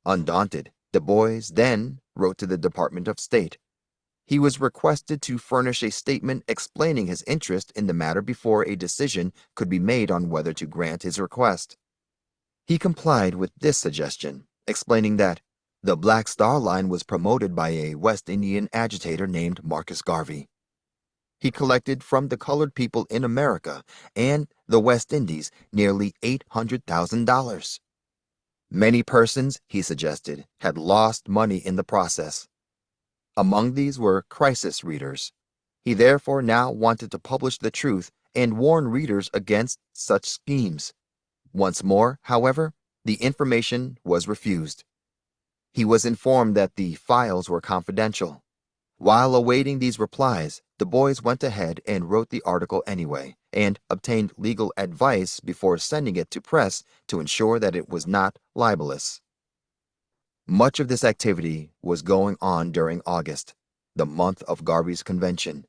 Undaunted, Du Bois then wrote to the Department of State. He was requested to furnish a statement explaining his interest in the matter before a decision could be made on whether to grant his request. He complied with this suggestion, explaining that the Black Star Line was promoted by a West Indian agitator named Marcus Garvey. He collected from the colored people in America and the West Indies nearly $800,000. Many persons, he suggested, had lost money in the process. Among these were crisis readers. He therefore now wanted to publish the truth and warn readers against such schemes. Once more, however, the information was refused. He was informed that the files were confidential. While awaiting these replies, Du Bois went ahead and wrote the article anyway, and obtained legal advice before sending it to press to ensure that it was not libelous. Much of this activity was going on during August, the month of Garvey's convention.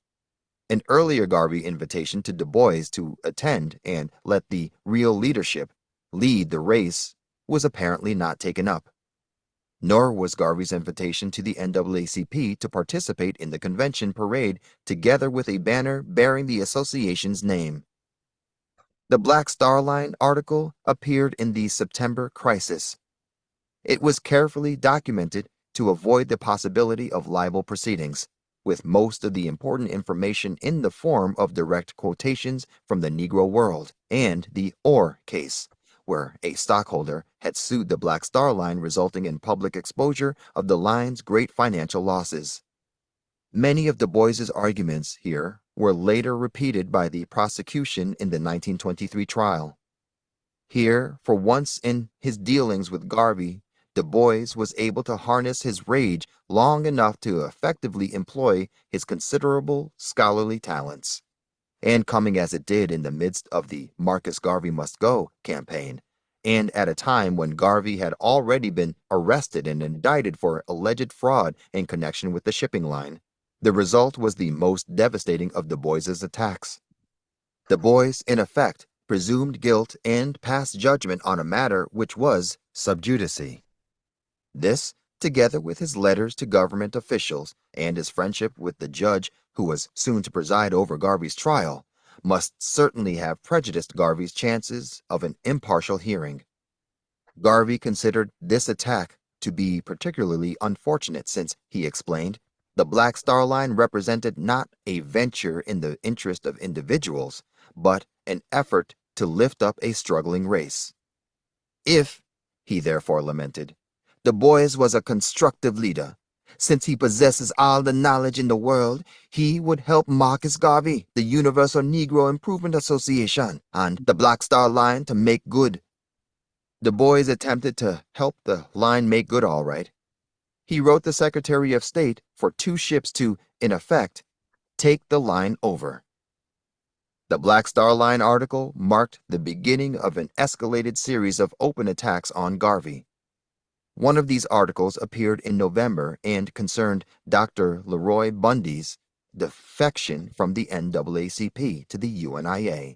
An earlier Garvey invitation to Du Bois to attend and let the real leadership lead the race was apparently not taken up. Nor was Garvey's invitation to the NAACP to participate in the convention parade together with a banner bearing the association's name. The Black Star Line article appeared in the September Crisis. It was carefully documented to avoid the possibility of libel proceedings, with most of the important information in the form of direct quotations from the Negro World and the Orr case, where a stockholder had sued the Black Star Line, resulting in public exposure of the line's great financial losses. Many of Du Bois's arguments here were later repeated by the prosecution in the 1923 trial. Here, for once in his dealings with Garvey, Du Bois was able to harness his rage long enough to effectively employ his considerable scholarly talents. And coming as it did in the midst of the Marcus Garvey Must Go campaign, and at a time when Garvey had already been arrested and indicted for alleged fraud in connection with the shipping line, the result was the most devastating of Du Bois's attacks. Du Bois, in effect, presumed guilt and passed judgment on a matter which was sub judice. This, together with his letters to government officials and his friendship with the judge who was soon to preside over Garvey's trial, must certainly have prejudiced Garvey's chances of an impartial hearing. Garvey considered this attack to be particularly unfortunate since, he explained, the Black Star Line represented not a venture in the interest of individuals, but an effort to lift up a struggling race. If, he therefore lamented, Du Bois was a constructive leader, since he possesses all the knowledge in the world, he would help Marcus Garvey, the Universal Negro Improvement Association, and the Black Star Line to make good. Du Bois attempted to help the line make good all right. He wrote the Secretary of State for 2 ships to, in effect, take the line over. The Black Star Line article marked the beginning of an escalated series of open attacks on Garvey. One of these articles appeared in November and concerned Dr. Leroy Bundy's defection from the NAACP to the UNIA.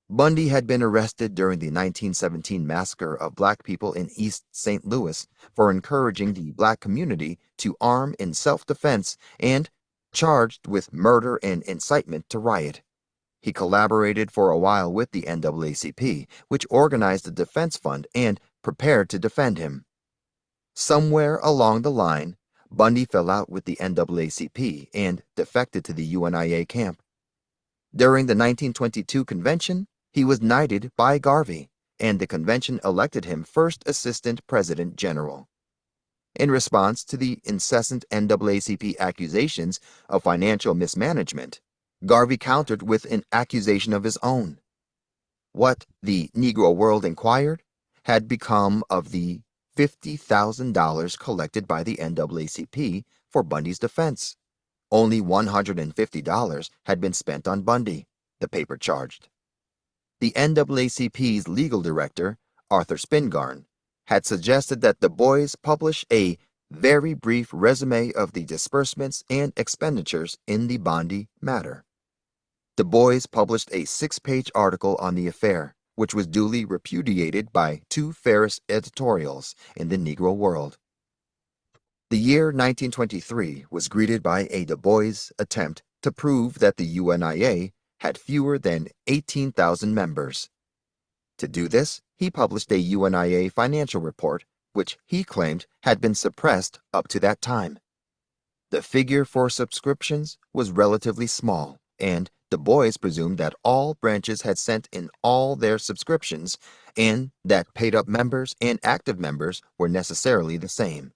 Bundy had been arrested during the 1917 massacre of black people in East St. Louis for encouraging the black community to arm in self-defense and charged with murder and incitement to riot. He collaborated for a while with the NAACP, which organized a defense fund and prepared to defend him. Somewhere along the line, Bundy fell out with the NAACP and defected to the UNIA camp. During the 1922 convention, he was knighted by Garvey, and the convention elected him First Assistant President General. In response to the incessant NAACP accusations of financial mismanagement, Garvey countered with an accusation of his own. What, the Negro World inquired, had become of the $50,000 collected by the NAACP for Bundy's defense. Only $150 had been spent on Bundy, the paper charged. The NAACP's legal director, Arthur Spingarn, had suggested that Du Bois publish a very brief resume of the disbursements and expenditures in the Bundy matter. Du Bois published a 6-page article on the affair, which was duly repudiated by 2 Ferris editorials in the Negro World. The year 1923 was greeted by a Du Bois attempt to prove that the UNIA had fewer than 18,000 members. To do this, he published a UNIA financial report, which he claimed had been suppressed up to that time. The figure for subscriptions was relatively small, and Du Bois presumed that all branches had sent in all their subscriptions and that paid-up members and active members were necessarily the same.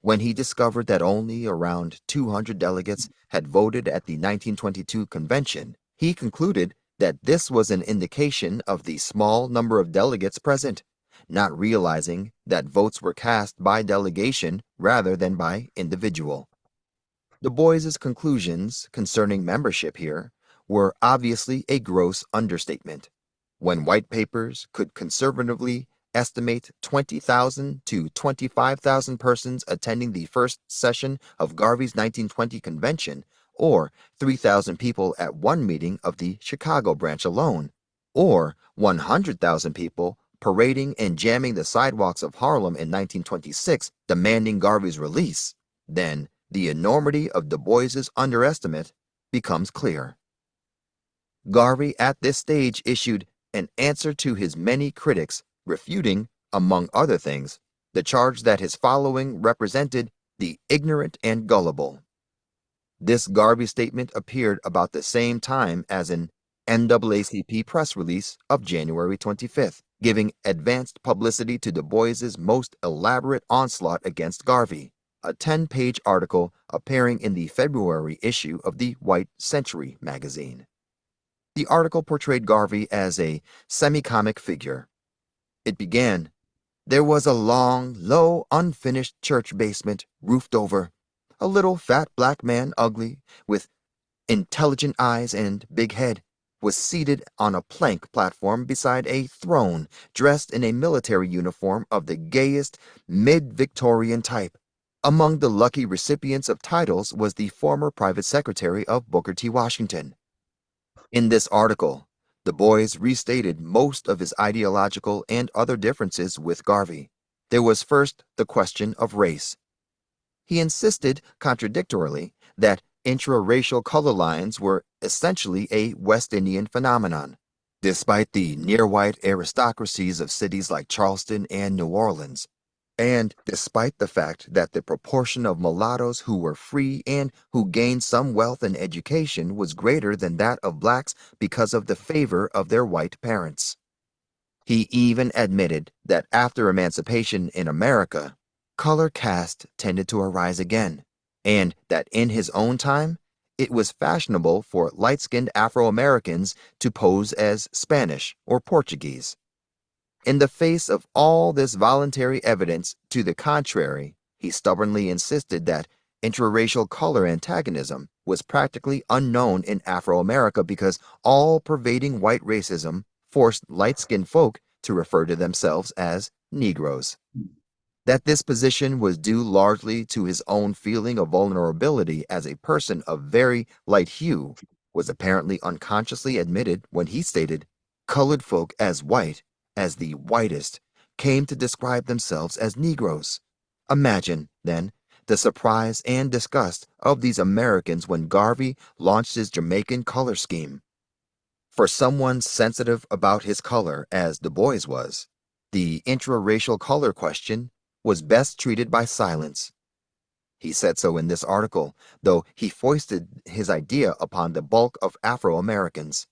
When he discovered that only around 200 delegates had voted at the 1922 convention, he concluded that this was an indication of the small number of delegates present, not realizing that votes were cast by delegation rather than by individual. Du Bois's conclusions concerning membership here were obviously a gross understatement. When white papers could conservatively estimate 20,000 to 25,000 persons attending the first session of Garvey's 1920 convention, or 3,000 people at one meeting of the Chicago branch alone, or 100,000 people parading and jamming the sidewalks of Harlem in 1926 demanding Garvey's release, then the enormity of Du Bois's underestimate becomes clear. Garvey at this stage issued an answer to his many critics, refuting, among other things, the charge that his following represented the ignorant and gullible. This Garvey statement appeared about the same time as an NAACP press release of January 25th, giving advanced publicity to Du Bois's most elaborate onslaught against Garvey, a 10-page article appearing in the February issue of the White Century magazine. The article portrayed Garvey as a semi-comic figure. It began, "There was a long, low, unfinished church basement, roofed over. A little fat black man, ugly, with intelligent eyes and big head, was seated on a plank platform beside a throne, dressed in a military uniform of the gayest mid-Victorian type. Among the lucky recipients of titles was the former private secretary of Booker T. Washington." In this article, Du Bois restated most of his ideological and other differences with Garvey. There was first the question of race. He insisted, contradictorily, that intra-racial color lines were essentially a West Indian phenomenon, despite the near-white aristocracies of cities like Charleston and New Orleans, and despite the fact that the proportion of mulattoes who were free and who gained some wealth and education was greater than that of blacks because of the favor of their white parents. He even admitted that after emancipation in America, color caste tended to arise again, and that in his own time, it was fashionable for light-skinned Afro-Americans to pose as Spanish or Portuguese. In the face of all this voluntary evidence to the contrary, he stubbornly insisted that intraracial color antagonism was practically unknown in Afro-America because all-pervading white racism forced light-skinned folk to refer to themselves as Negroes. That this position was due largely to his own feeling of vulnerability as a person of very light hue was apparently unconsciously admitted when he stated, "Colored folk as white, as the whitest, came to describe themselves as Negroes." Imagine, then, the surprise and disgust of these Americans when Garvey launched his Jamaican color scheme. For someone sensitive about his color, as Du Bois was, the intraracial color question was best treated by silence. He said so in this article, though he foisted his idea upon the bulk of Afro-Americans.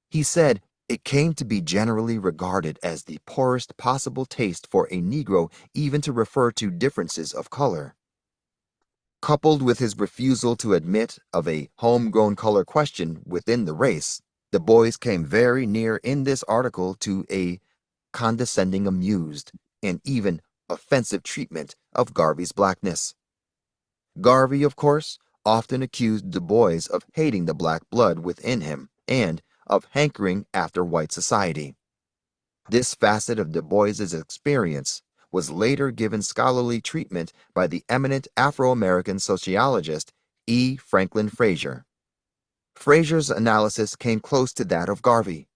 He said, "It came to be generally regarded as the poorest possible taste for a Negro even to refer to differences of color." Coupled with his refusal to admit of a homegrown color question within the race, Du Bois came very near in this article to a condescending, amused, and even offensive treatment of Garvey's blackness. Garvey, of course, often accused Du Bois of hating the black blood within him and of hankering after white society. This facet of Du Bois's experience was later given scholarly treatment by the eminent Afro-American sociologist E. Franklin Frazier. Frazier's analysis came close to that of Garvey.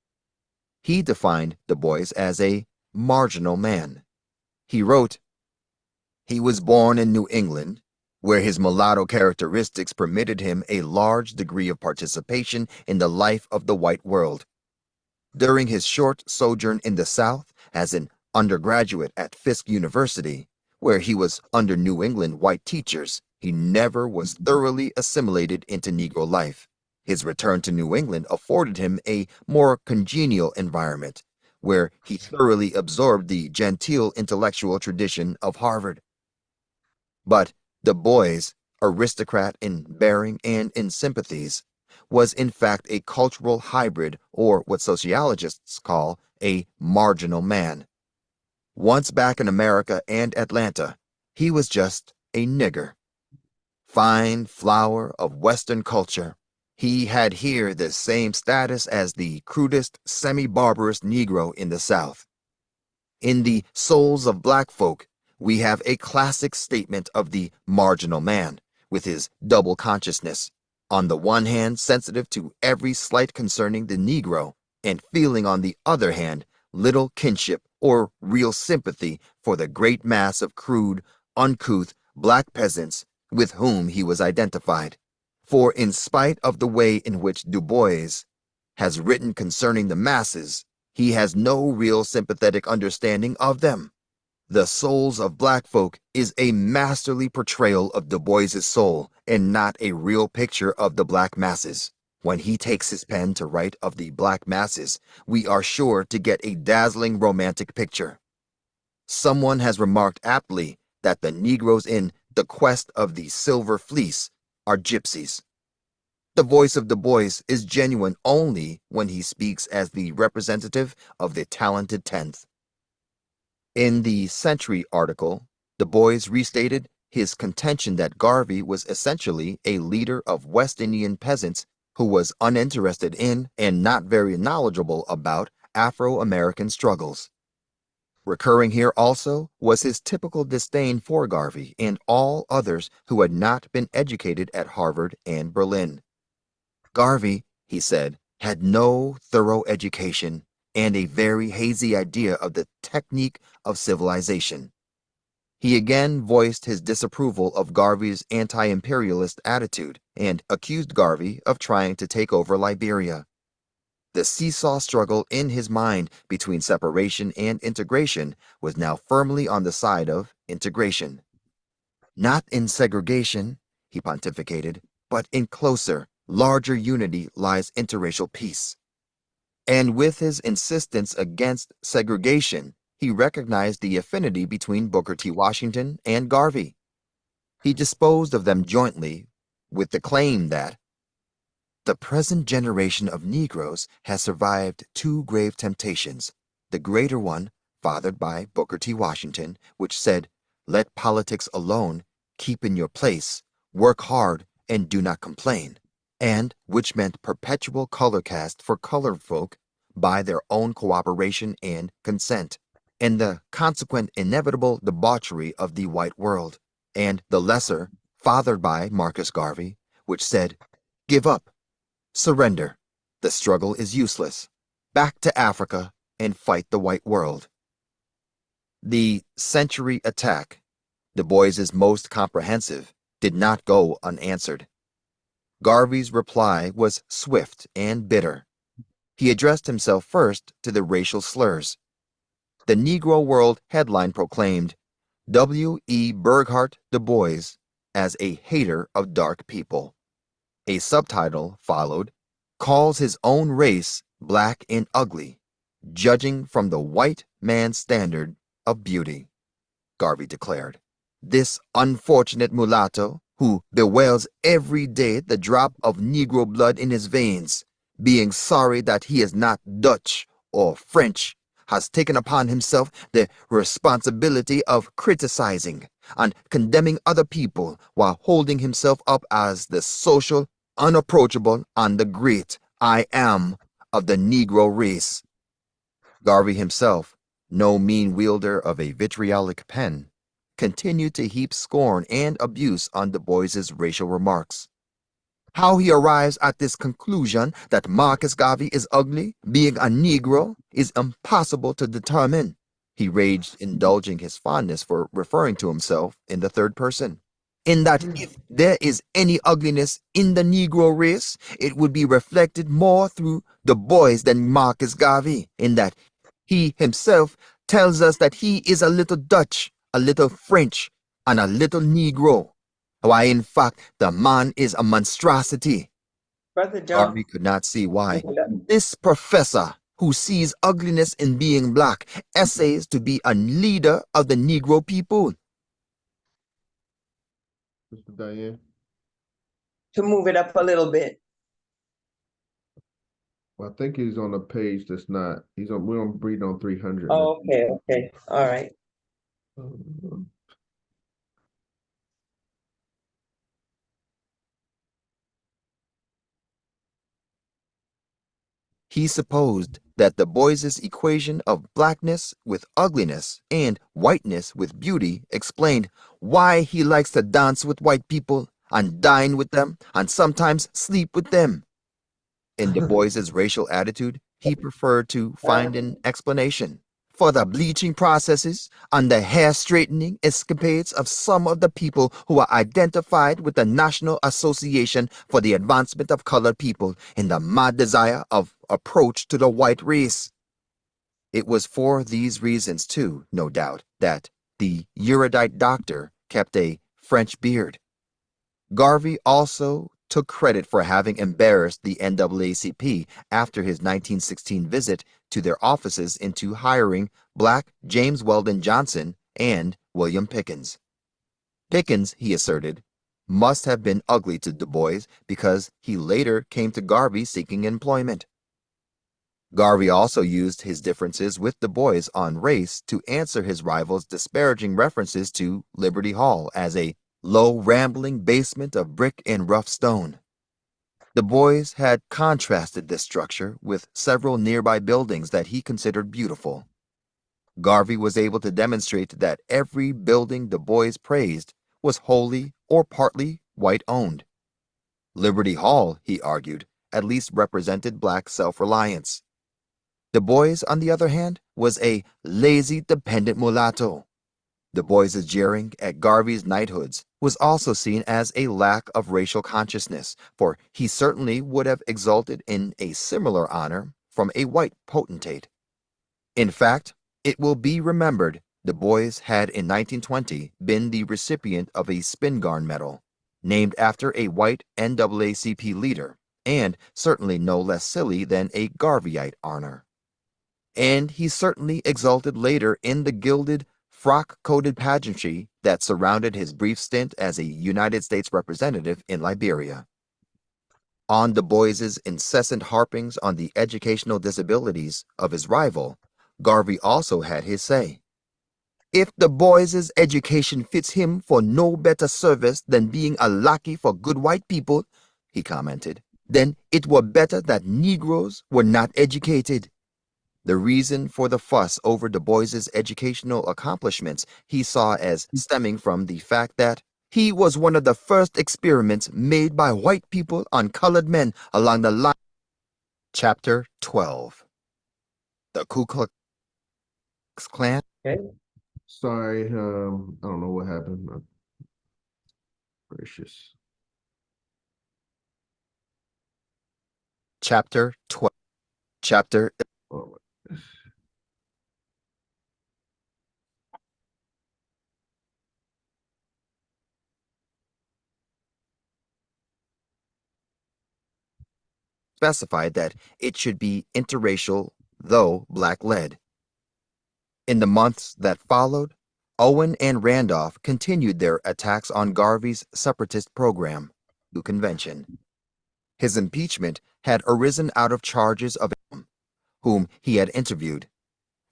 He defined Du Bois as a marginal man. He wrote, "He was born in New England, where his mulatto characteristics permitted him a large degree of participation in the life of the white world. During his short sojourn in the South as an undergraduate at Fisk University, where he was under New England white teachers, he never was thoroughly assimilated into Negro life. His return to New England afforded him a more congenial environment, where he thoroughly absorbed the genteel intellectual tradition of Harvard." But Du Bois, aristocrat in bearing and in sympathies, was in fact a cultural hybrid, or what sociologists call a marginal man. Once back in America and Atlanta, he was just a nigger. Fine flower of Western culture, he had here the same status as the crudest, semi-barbarous Negro in the South. In the Souls of Black Folk, we have a classic statement of the marginal man, with his double consciousness. on the one hand sensitive to every slight concerning the Negro, and feeling on the other hand little kinship or real sympathy for the great mass of crude, uncouth black peasants with whom he was identified. For in spite of the way in which Du Bois has written concerning the masses, he has no real sympathetic understanding of them. The Souls of Black Folk is a masterly portrayal of Du Bois's soul and not a real picture of the black masses. When he takes his pen to write of the black masses, we are sure to get a dazzling romantic picture. Someone has remarked aptly that the Negroes in The Quest of the Silver Fleece are gypsies. The voice of Du Bois is genuine only when he speaks as the representative of the talented tenth. In the Century article, Du Bois restated his contention that Garvey was essentially a leader of West Indian peasants who was uninterested in and not very knowledgeable about Afro-American struggles. Recurring here also was his typical disdain for Garvey and all others who had not been educated at Harvard and Berlin. Garvey, he said, had no thorough education and a very hazy idea of the technique of civilization. He again voiced his disapproval of Garvey's anti-imperialist attitude and accused Garvey of trying to take over Liberia. The seesaw struggle in his mind between separation and integration was now firmly on the side of integration. Not in segregation, he pontificated, but in closer, larger unity lies interracial peace. And with his insistence against segregation, he recognized the affinity between Booker T. Washington and Garvey. He disposed of them jointly with the claim that the present generation of Negroes has survived two grave temptations. The greater one, fathered by Booker T. Washington, which said, "Let politics alone, keep in your place, work hard, and do not complain," and which meant perpetual color cast for colored folk by their own cooperation and consent, and the consequent inevitable debauchery of the white world, and the lesser, fathered by Marcus Garvey, which said, "Give up, surrender, the struggle is useless, back to Africa and fight the white world." The Century attack, Du Bois's most comprehensive, did not go unanswered. Garvey's reply was swift and bitter. He addressed himself first to the racial slurs. The Negro World headline proclaimed W. E. Burghardt Du Bois as a hater of dark people. A subtitle followed, calls his own race black and ugly, judging from the white man's standard of beauty. Garvey declared, "This unfortunate mulatto, who bewails every day the drop of Negro blood in his veins, being sorry that he is not Dutch or French, has taken upon himself the responsibility of criticizing and condemning other people while holding himself up as the social, unapproachable, and the great I am of the Negro race." Garvey himself, no mean wielder of a vitriolic pen, continued to heap scorn and abuse on Du Bois's racial remarks. How he arrives at this conclusion that Marcus Garvey is ugly, being a Negro, is impossible to determine, he raged, indulging his fondness for referring to himself in the third person. In that if there is any ugliness in the Negro race, it would be reflected more through Du Bois than Marcus Garvey, in that he himself tells us that he is a little Dutch, a little French, and a little Negro. Why, in fact, the man is a monstrosity. Brother John. Garvey could not see why this professor, who sees ugliness in being black, essays to be a leader of the Negro people. Mr. Diane? To move it up a little bit. Well, I think he's on a page that's not, we're on reading on 300. Oh, okay, all right. He supposed that Du Bois's equation of blackness with ugliness and whiteness with beauty explained why he likes to dance with white people and dine with them, and sometimes sleep with them. In Du Bois's racial attitude, he preferred to find an explanation for the bleaching processes and the hair straightening escapades of some of the people who are identified with the National Association for the Advancement of Colored People in the mad desire of approach to the white race. It was for these reasons, too, no doubt, that the erudite doctor kept a French beard. Garvey also took credit for having embarrassed the NAACP after his 1916 visit to their offices into hiring black James Weldon Johnson and William Pickens. Pickens, he asserted, must have been ugly to Du Bois because he later came to Garvey seeking employment. Garvey also used his differences with Du Bois on race to answer his rival's disparaging references to Liberty Hall as a low, rambling basement of brick and rough stone. Du Bois had contrasted this structure with several nearby buildings that he considered beautiful. Garvey was able to demonstrate that every building Du Bois praised was wholly or partly white-owned. Liberty Hall, he argued, at least represented black self-reliance. Du Bois, on the other hand, was a lazy, dependent mulatto. Du Bois's jeering at Garvey's knighthoods was also seen as a lack of racial consciousness, for he certainly would have exulted in a similar honor from a white potentate. In fact, it will be remembered Du Bois had in 1920 been the recipient of a Spingarn Medal, named after a white NAACP leader, and certainly no less silly than a Garveyite honor. And he certainly exulted later in the gilded, frock-coated pageantry that surrounded his brief stint as a United States representative in Liberia. On Du Bois's incessant harpings on the educational disabilities of his rival, Garvey also had his say. If Du Bois's education fits him for no better service than being a lackey for good white people, he commented, then it were better that Negroes were not educated. The reason for the fuss over Du Bois's educational accomplishments he saw as stemming from the fact that he was one of the first experiments made by white people on colored men along the line. Chapter 12. The Ku Klux Klan. Okay. Sorry, I don't know what happened. Gracious. Chapter 12. Chapter Oh, specified that it should be interracial, though black-led. In the months that followed, Owen and Randolph continued their attacks on Garvey's separatist program, the convention. His impeachment had arisen out of charges of whom he had interviewed.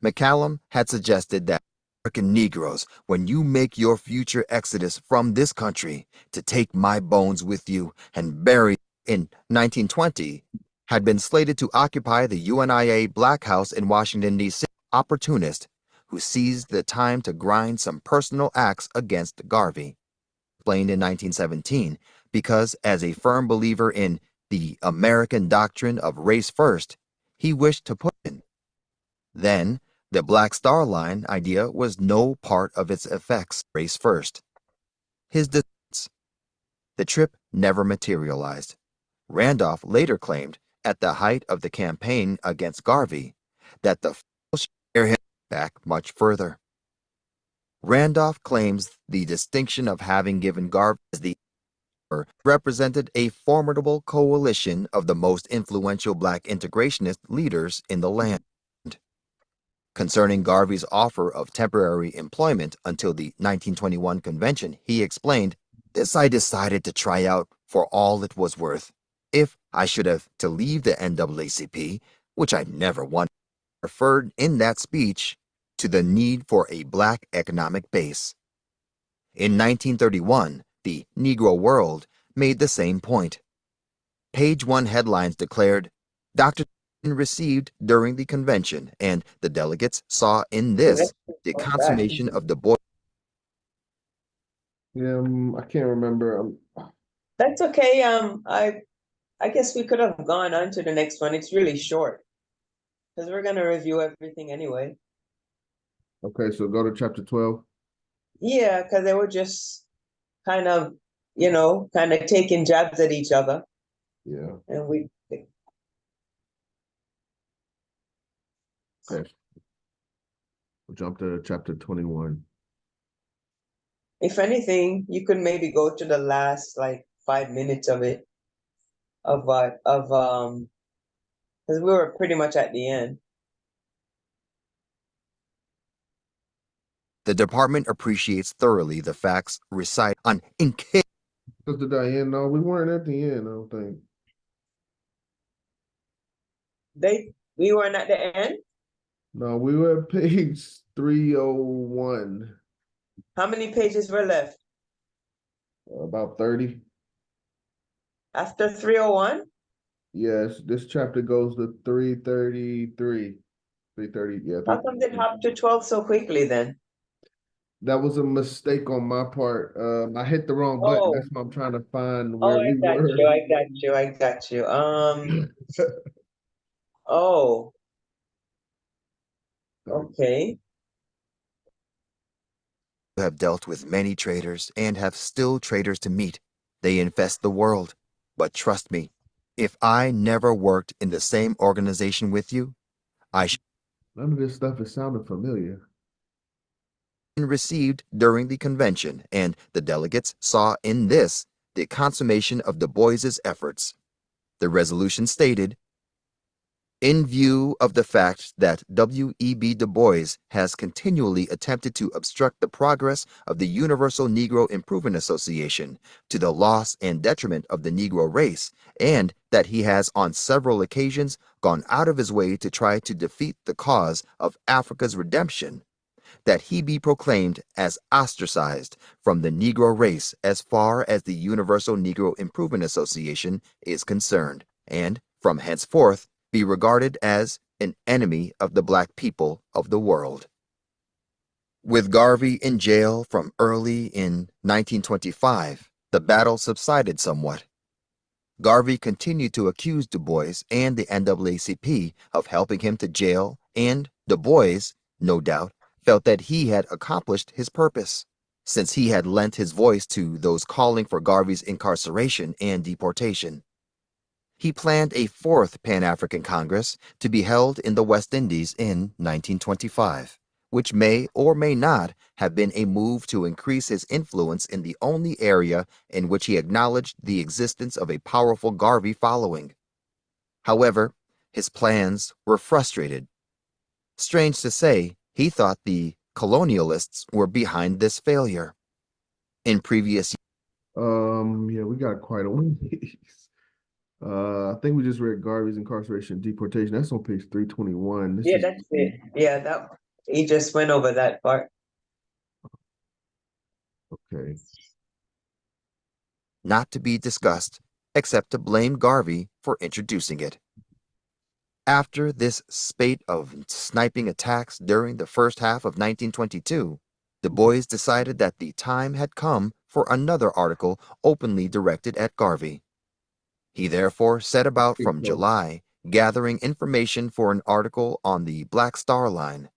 McCallum had suggested that American Negroes, when you make your future exodus from this country, to take my bones with you and bury in 1920, had been slated to occupy the UNIA Black House in Washington, D.C. Opportunist who seized the time to grind some personal axe against Garvey. Explained in 1917, because as a firm believer in the American doctrine of race first, he wished to put in. Then, the Black Star Line idea was no part of its effects, race first. His defense. The trip never materialized. Randolph later claimed, at the height of the campaign against Garvey, that the fool should bear him back much further. Randolph claims the distinction of having given Garvey as the represented a formidable coalition of the most influential black integrationist leaders in the land. Concerning Garvey's offer of temporary employment until the 1921 convention, he explained, "This I decided to try out for all it was worth. If I should have to leave the NAACP, which I never wanted, referred in that speech to the need for a black economic base." In 1931, the Negro World made the same point. Page 1 headlines declared, "Dr. received during the convention, and the delegates saw in this the consummation of Du Bois." yeah, I can't remember. That's okay. I guess we could have gone on to the next one. It's really short because we're gonna review everything anyway. Okay, so go to chapter 12. Yeah, because they were just kind of, kind of taking jabs at each other, Yeah. and we. Okay. We'll jump to chapter 21. If anything, you could maybe go to the last like 5 minutes of it, because we were pretty much at the end. The department appreciates thoroughly the facts recited on in case Because the Diane, no, we weren't at the end, I don't think. We weren't at the end. No, we were at page 301, How many pages were left about 30. after 301? Yes, this chapter goes to 333. 330, yeah. How come it hopped to 12 so quickly then? That was a mistake on my part. I hit the wrong button. Oh, That's why I'm trying to find oh, where I we got were. you. I got you. I got you. Oh, okay. have dealt with many traders and have still traders to meet. They infest the world. But trust me, if I never worked in the same organization with you, I should None of this stuff is sounding familiar. have been received during the convention, and the delegates saw in this the consummation of Du Bois's efforts. The resolution stated, in view of the fact that W.E.B. Du Bois has continually attempted to obstruct the progress of the Universal Negro Improvement Association to the loss and detriment of the Negro race, and that he has on several occasions gone out of his way to try to defeat the cause of Africa's redemption, that he be proclaimed as ostracized from the Negro race as far as the Universal Negro Improvement Association is concerned, and from henceforth be regarded as an enemy of the black people of the world. With Garvey in jail from early in 1925, the battle subsided somewhat. Garvey continued to accuse Du Bois and the NAACP of helping him to jail, and Du Bois, no doubt, felt that he had accomplished his purpose, since he had lent his voice to those calling for Garvey's incarceration and deportation. He planned a fourth Pan-African Congress to be held in the West Indies in 1925, which may or may not have been a move to increase his influence in the only area in which he acknowledged the existence of a powerful Garvey following. However, his plans were frustrated. Strange to say, he thought the colonialists were behind this failure. In previous Yeah, we got quite a ways. I think we just read Garvey's incarceration and deportation. That's on page 321. This Yeah, is that's it. Yeah, that he just went over that part. okay. not to be discussed, except to blame Garvey for introducing it. After this spate of sniping attacks during the first half of 1922, Du Bois decided that the time had come for another article openly directed at Garvey. He therefore set about from July gathering information for an article on the Black Star Line.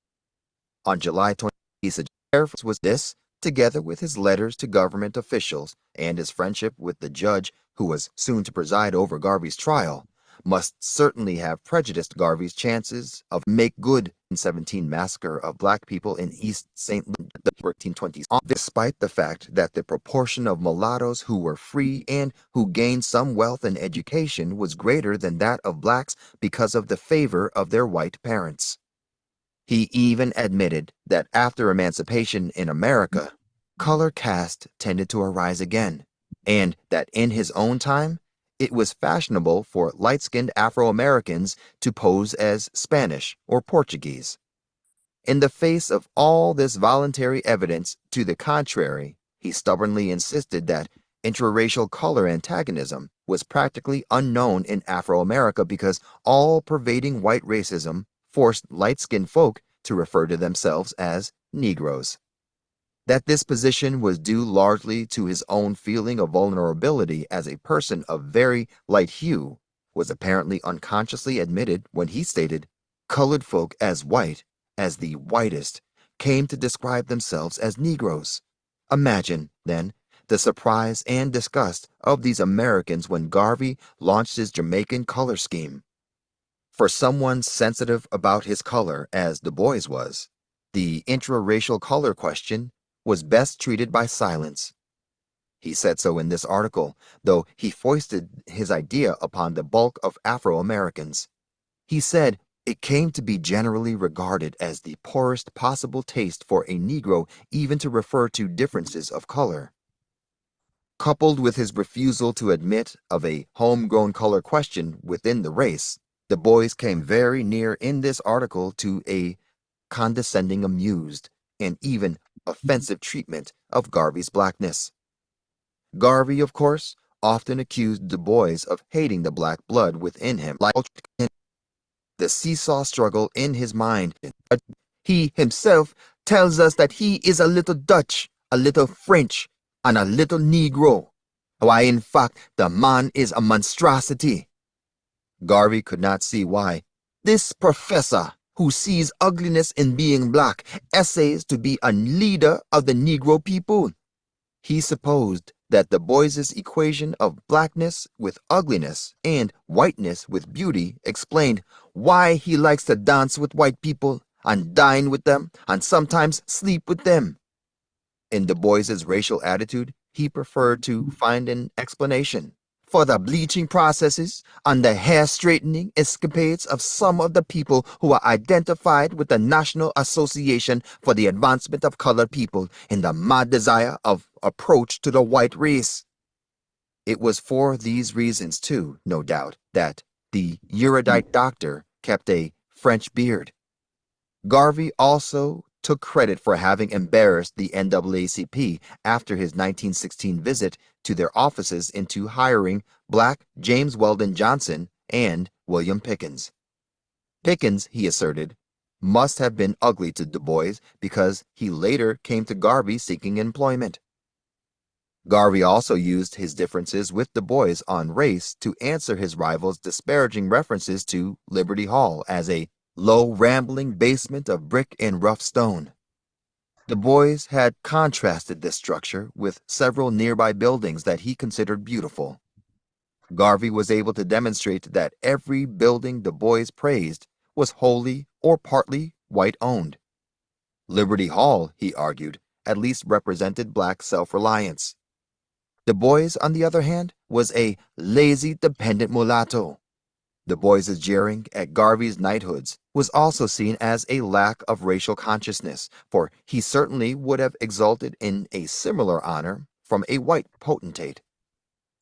On July 20, he suggested was this, together with his letters to government officials and his friendship with the judge who was soon to preside over Garvey's trial, must certainly have prejudiced Garvey's chances of make good in 17 massacre of black people in East St. Louis in the 1320s, despite the fact that the proportion of mulattoes who were free and who gained some wealth and education was greater than that of blacks because of the favor of their white parents. He even admitted that after emancipation in America, color caste tended to arise again, and that in his own time, it was fashionable for light-skinned Afro-Americans to pose as Spanish or Portuguese. In the face of all this voluntary evidence to the contrary, he stubbornly insisted that interracial color antagonism was practically unknown in Afro-America because all-pervading white racism forced light-skinned folk to refer to themselves as Negroes. That this position was due largely to his own feeling of vulnerability as a person of very light hue was apparently unconsciously admitted when he stated, "Colored folk as white, as the whitest, came to describe themselves as Negroes." Imagine, then, the surprise and disgust of these Americans when Garvey launched his Jamaican color scheme. For someone sensitive about his color, as Du Bois was, the intraracial color question was best treated by silence. He said so in this article, though he foisted his idea upon the bulk of Afro-Americans. He said it came to be generally regarded as the poorest possible taste for a Negro even to refer to differences of color. Coupled with his refusal to admit of a homegrown color question within the race, Du Bois came very near in this article to a condescending, amused, and even offensive treatment of Garvey's blackness. Garvey, of course, often accused Du Bois of hating the black blood within him, like the seesaw struggle in his mind. He himself tells us that he is a little Dutch, a little French, and a little Negro. Why, in fact, the man is a monstrosity. Garvey could not see why this professor, who sees ugliness in being black, essays to be a leader of the Negro people. He supposed that Du Bois's equation of blackness with ugliness and whiteness with beauty explained why he likes to dance with white people and dine with them and sometimes sleep with them. In Du Bois's racial attitude, he preferred to find an explanation for the bleaching processes and the hair straightening escapades of some of the people who are identified with the National Association for the Advancement of Colored People in the mad desire of approach to the white race. It was for these reasons, too, no doubt, that the erudite doctor kept a French beard. Garvey also took credit for having embarrassed the NAACP after his 1916 visit to their offices into hiring black James Weldon Johnson and William Pickens. Pickens, he asserted, must have been ugly to Du Bois because he later came to Garvey seeking employment. Garvey also used his differences with Du Bois on race to answer his rival's disparaging references to Liberty Hall as a low, rambling basement of brick and rough stone. Du Bois had contrasted this structure with several nearby buildings that he considered beautiful. Garvey was able to demonstrate that every building Du Bois praised was wholly or partly white-owned. Liberty Hall, he argued, at least represented black self-reliance. Du Bois, on the other hand, was a lazy, dependent mulatto. Du Bois's jeering at Garvey's knighthoods was also seen as a lack of racial consciousness, for he certainly would have exulted in a similar honor from a white potentate.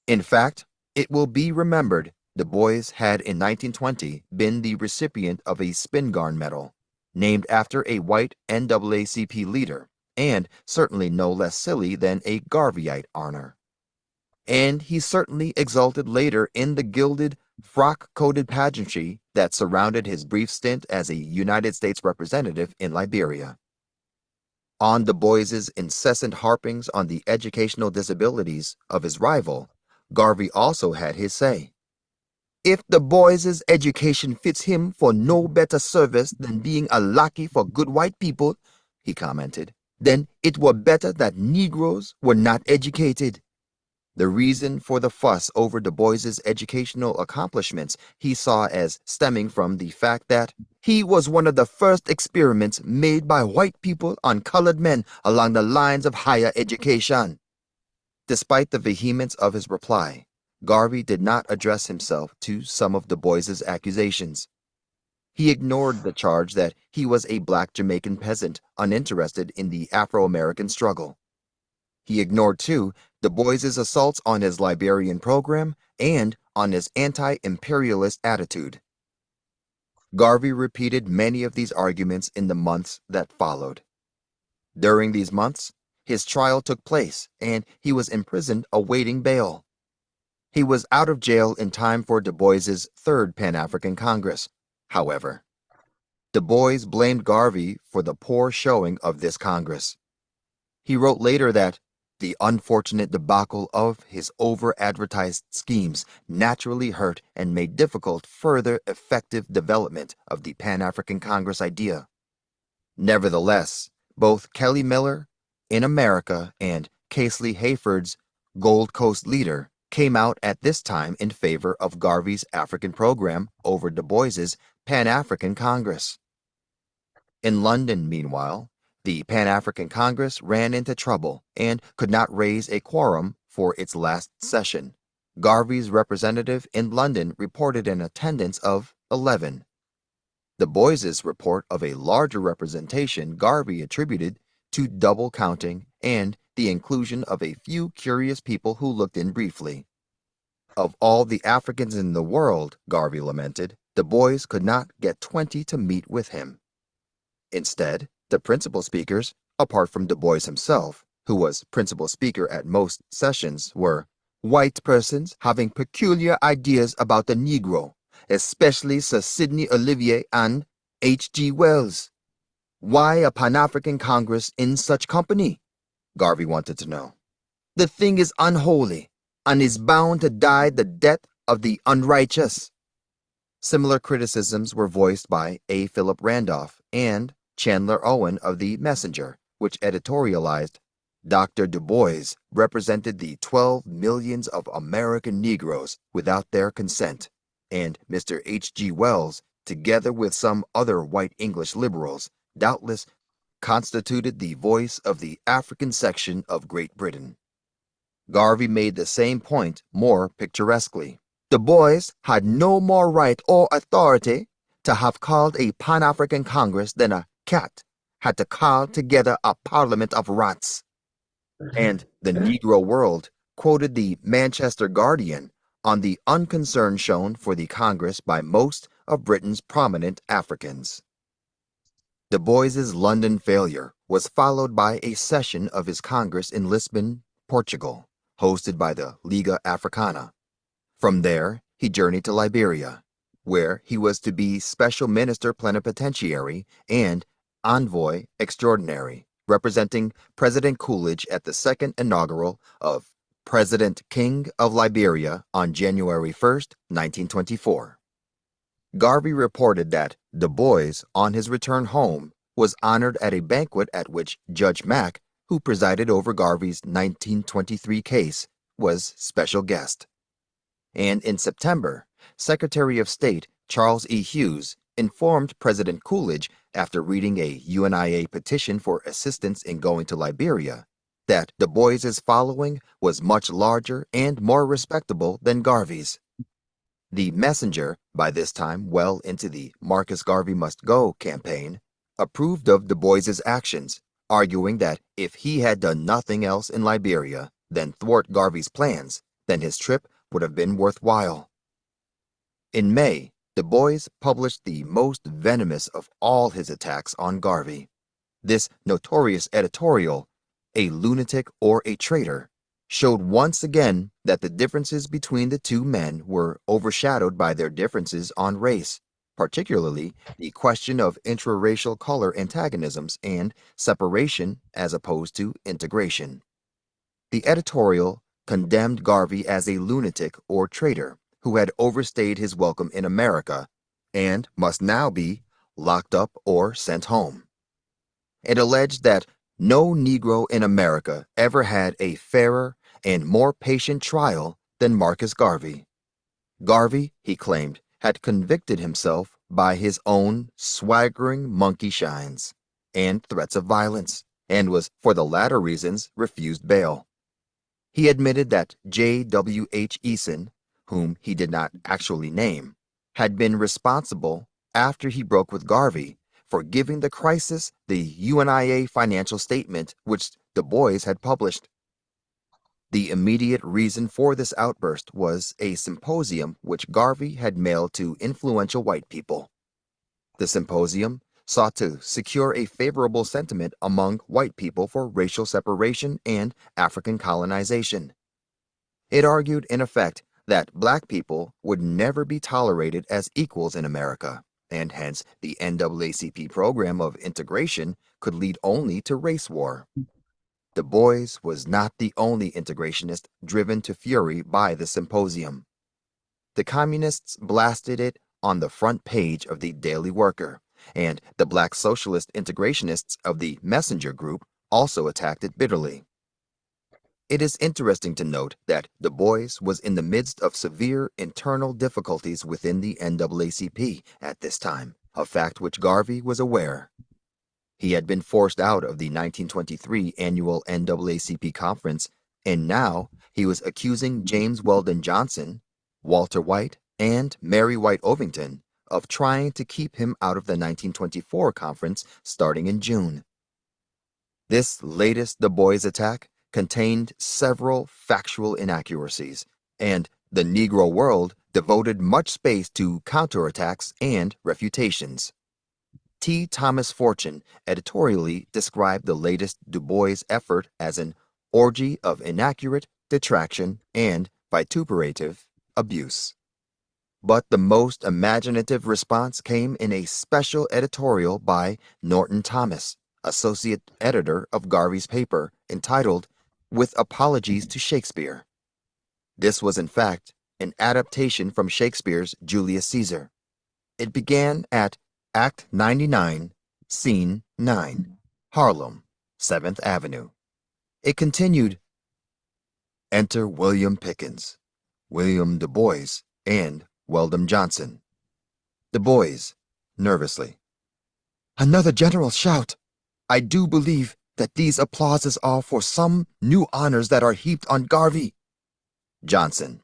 In fact, it will be remembered Du Bois had in 1920 been the recipient of a Spingarn Medal, named after a white NAACP leader, and certainly no less silly than a Garveyite honor. And he certainly exulted later in the gilded, frock-coated pageantry that surrounded his brief stint as a United States representative in Liberia. On Du Bois's incessant harpings on the educational disabilities of his rival, Garvey also had his say. If Du Bois's education fits him for no better service than being a lackey for good white people, he commented, then it were better that Negroes were not educated. The reason for the fuss over Du Bois's educational accomplishments he saw as stemming from the fact that he was one of the first experiments made by white people on colored men along the lines of higher education. Despite the vehemence of his reply, Garvey did not address himself to some of Du Bois's accusations. He ignored the charge that he was a black Jamaican peasant uninterested in the Afro-American struggle. He ignored, too, Du Bois's assaults on his Liberian program and on his anti-imperialist attitude. Garvey repeated many of these arguments in the months that followed. During these months, his trial took place, and he was imprisoned awaiting bail. He was out of jail in time for Du Bois's Third Pan-African Congress, however. Du Bois blamed Garvey for the poor showing of this Congress. He wrote later that the unfortunate debacle of his over-advertised schemes naturally hurt and made difficult further effective development of the Pan-African Congress idea. Nevertheless, both Kelly Miller, In America, and Casely Hayford's Gold Coast Leader came out at this time in favor of Garvey's African program over Du Bois's Pan-African Congress. In London, meanwhile, the Pan-African Congress ran into trouble and could not raise a quorum for its last session. Garvey's representative in London reported an attendance of 11. Du Bois's report of a larger representation Garvey attributed to double counting and the inclusion of a few curious people who looked in briefly. Of all the Africans in the world, Garvey lamented, Du Bois could not get 20 to meet with him. Instead, the principal speakers, apart from Du Bois himself, who was principal speaker at most sessions, were white persons having peculiar ideas about the Negro, especially Sir Sidney Olivier and H.G. Wells. Why a Pan-African Congress in such company? Garvey wanted to know. The thing is unholy, and is bound to die the death of the unrighteous. Similar criticisms were voiced by A. Philip Randolph and Chandler Owen of the Messenger, which editorialized, Dr. Du Bois represented the 12 millions of American Negroes without their consent, and Mr. H.G. Wells, together with some other white English liberals, doubtless constituted the voice of the African section of Great Britain. Garvey made the same point more picturesquely. Du Bois had no more right or authority to have called a Pan-African Congress than a cat had to call together a parliament of rats. And the Negro World quoted the Manchester Guardian on the unconcern shown for the Congress by most of Britain's prominent Africans. Du Bois's London failure was followed by a session of his Congress in Lisbon, Portugal, hosted by the Liga Africana. From there, he journeyed to Liberia, where he was to be Special Minister Plenipotentiary and Envoy Extraordinary, representing President Coolidge at the second inaugural of President King of Liberia on January 1, 1924. Garvey reported that Du Bois, on his return home, was honored at a banquet at which Judge Mack, who presided over Garvey's 1923 case, was special guest. And in September, Secretary of State Charles E. Hughes informed President Coolidge, after reading a UNIA petition for assistance in going to Liberia, that Du Bois's following was much larger and more respectable than Garvey's. The Messenger, by this time well into the Marcus Garvey Must Go campaign, approved of Du Bois's actions, arguing that if he had done nothing else in Liberia than thwart Garvey's plans, then his trip would have been worthwhile. In May, Du Bois published the most venomous of all his attacks on Garvey. This notorious editorial, A Lunatic or a Traitor, showed once again that the differences between the two men were overshadowed by their differences on race, particularly the question of intraracial color antagonisms and separation as opposed to integration. The editorial condemned Garvey as a lunatic or traitor who had overstayed his welcome in America and must now be locked up or sent home. It alleged that no Negro in America ever had a fairer and more patient trial than Marcus Garvey. Garvey, he claimed, had convicted himself by his own swaggering monkey shines and threats of violence, and was, for the latter reasons, refused bail. He admitted that J.W.H. Eason, whom he did not actually name, had been responsible, after he broke with Garvey, for giving the crisis the UNIA financial statement which Du Bois had published. The immediate reason for this outburst was a symposium which Garvey had mailed to influential white people. The symposium sought to secure a favorable sentiment among white people for racial separation and African colonization. It argued, in effect, that black people would never be tolerated as equals in America, and hence the NAACP program of integration could lead only to race war. Du Bois was not the only integrationist driven to fury by the symposium. The communists blasted it on the front page of the Daily Worker, and the black socialist integrationists of the Messenger Group also attacked it bitterly. It is interesting to note that Du Bois was in the midst of severe internal difficulties within the NAACP at this time, a fact which Garvey was aware. He had been forced out of the 1923 annual NAACP conference, and now he was accusing James Weldon Johnson, Walter White, and Mary White Ovington of trying to keep him out of the 1924 conference starting in June. This latest Du Bois attack contained several factual inaccuracies, and the Negro world devoted much space to counterattacks and refutations. T. Thomas Fortune editorially described the latest Du Bois effort as an orgy of inaccurate detraction and vituperative abuse. But the most imaginative response came in a special editorial by Norton Thomas, associate editor of Garvey's paper, entitled "With Apologies to Shakespeare." This was, in fact, an adaptation from Shakespeare's Julius Caesar. It began at Act 99, Scene 9, Harlem, 7th Avenue. It continued, "Enter William Pickens, William Du Bois, and Weldon Johnson." Du Bois, nervously, "Another general shout. I do believe that these applauses are for some new honors that are heaped on Garvey." Johnson,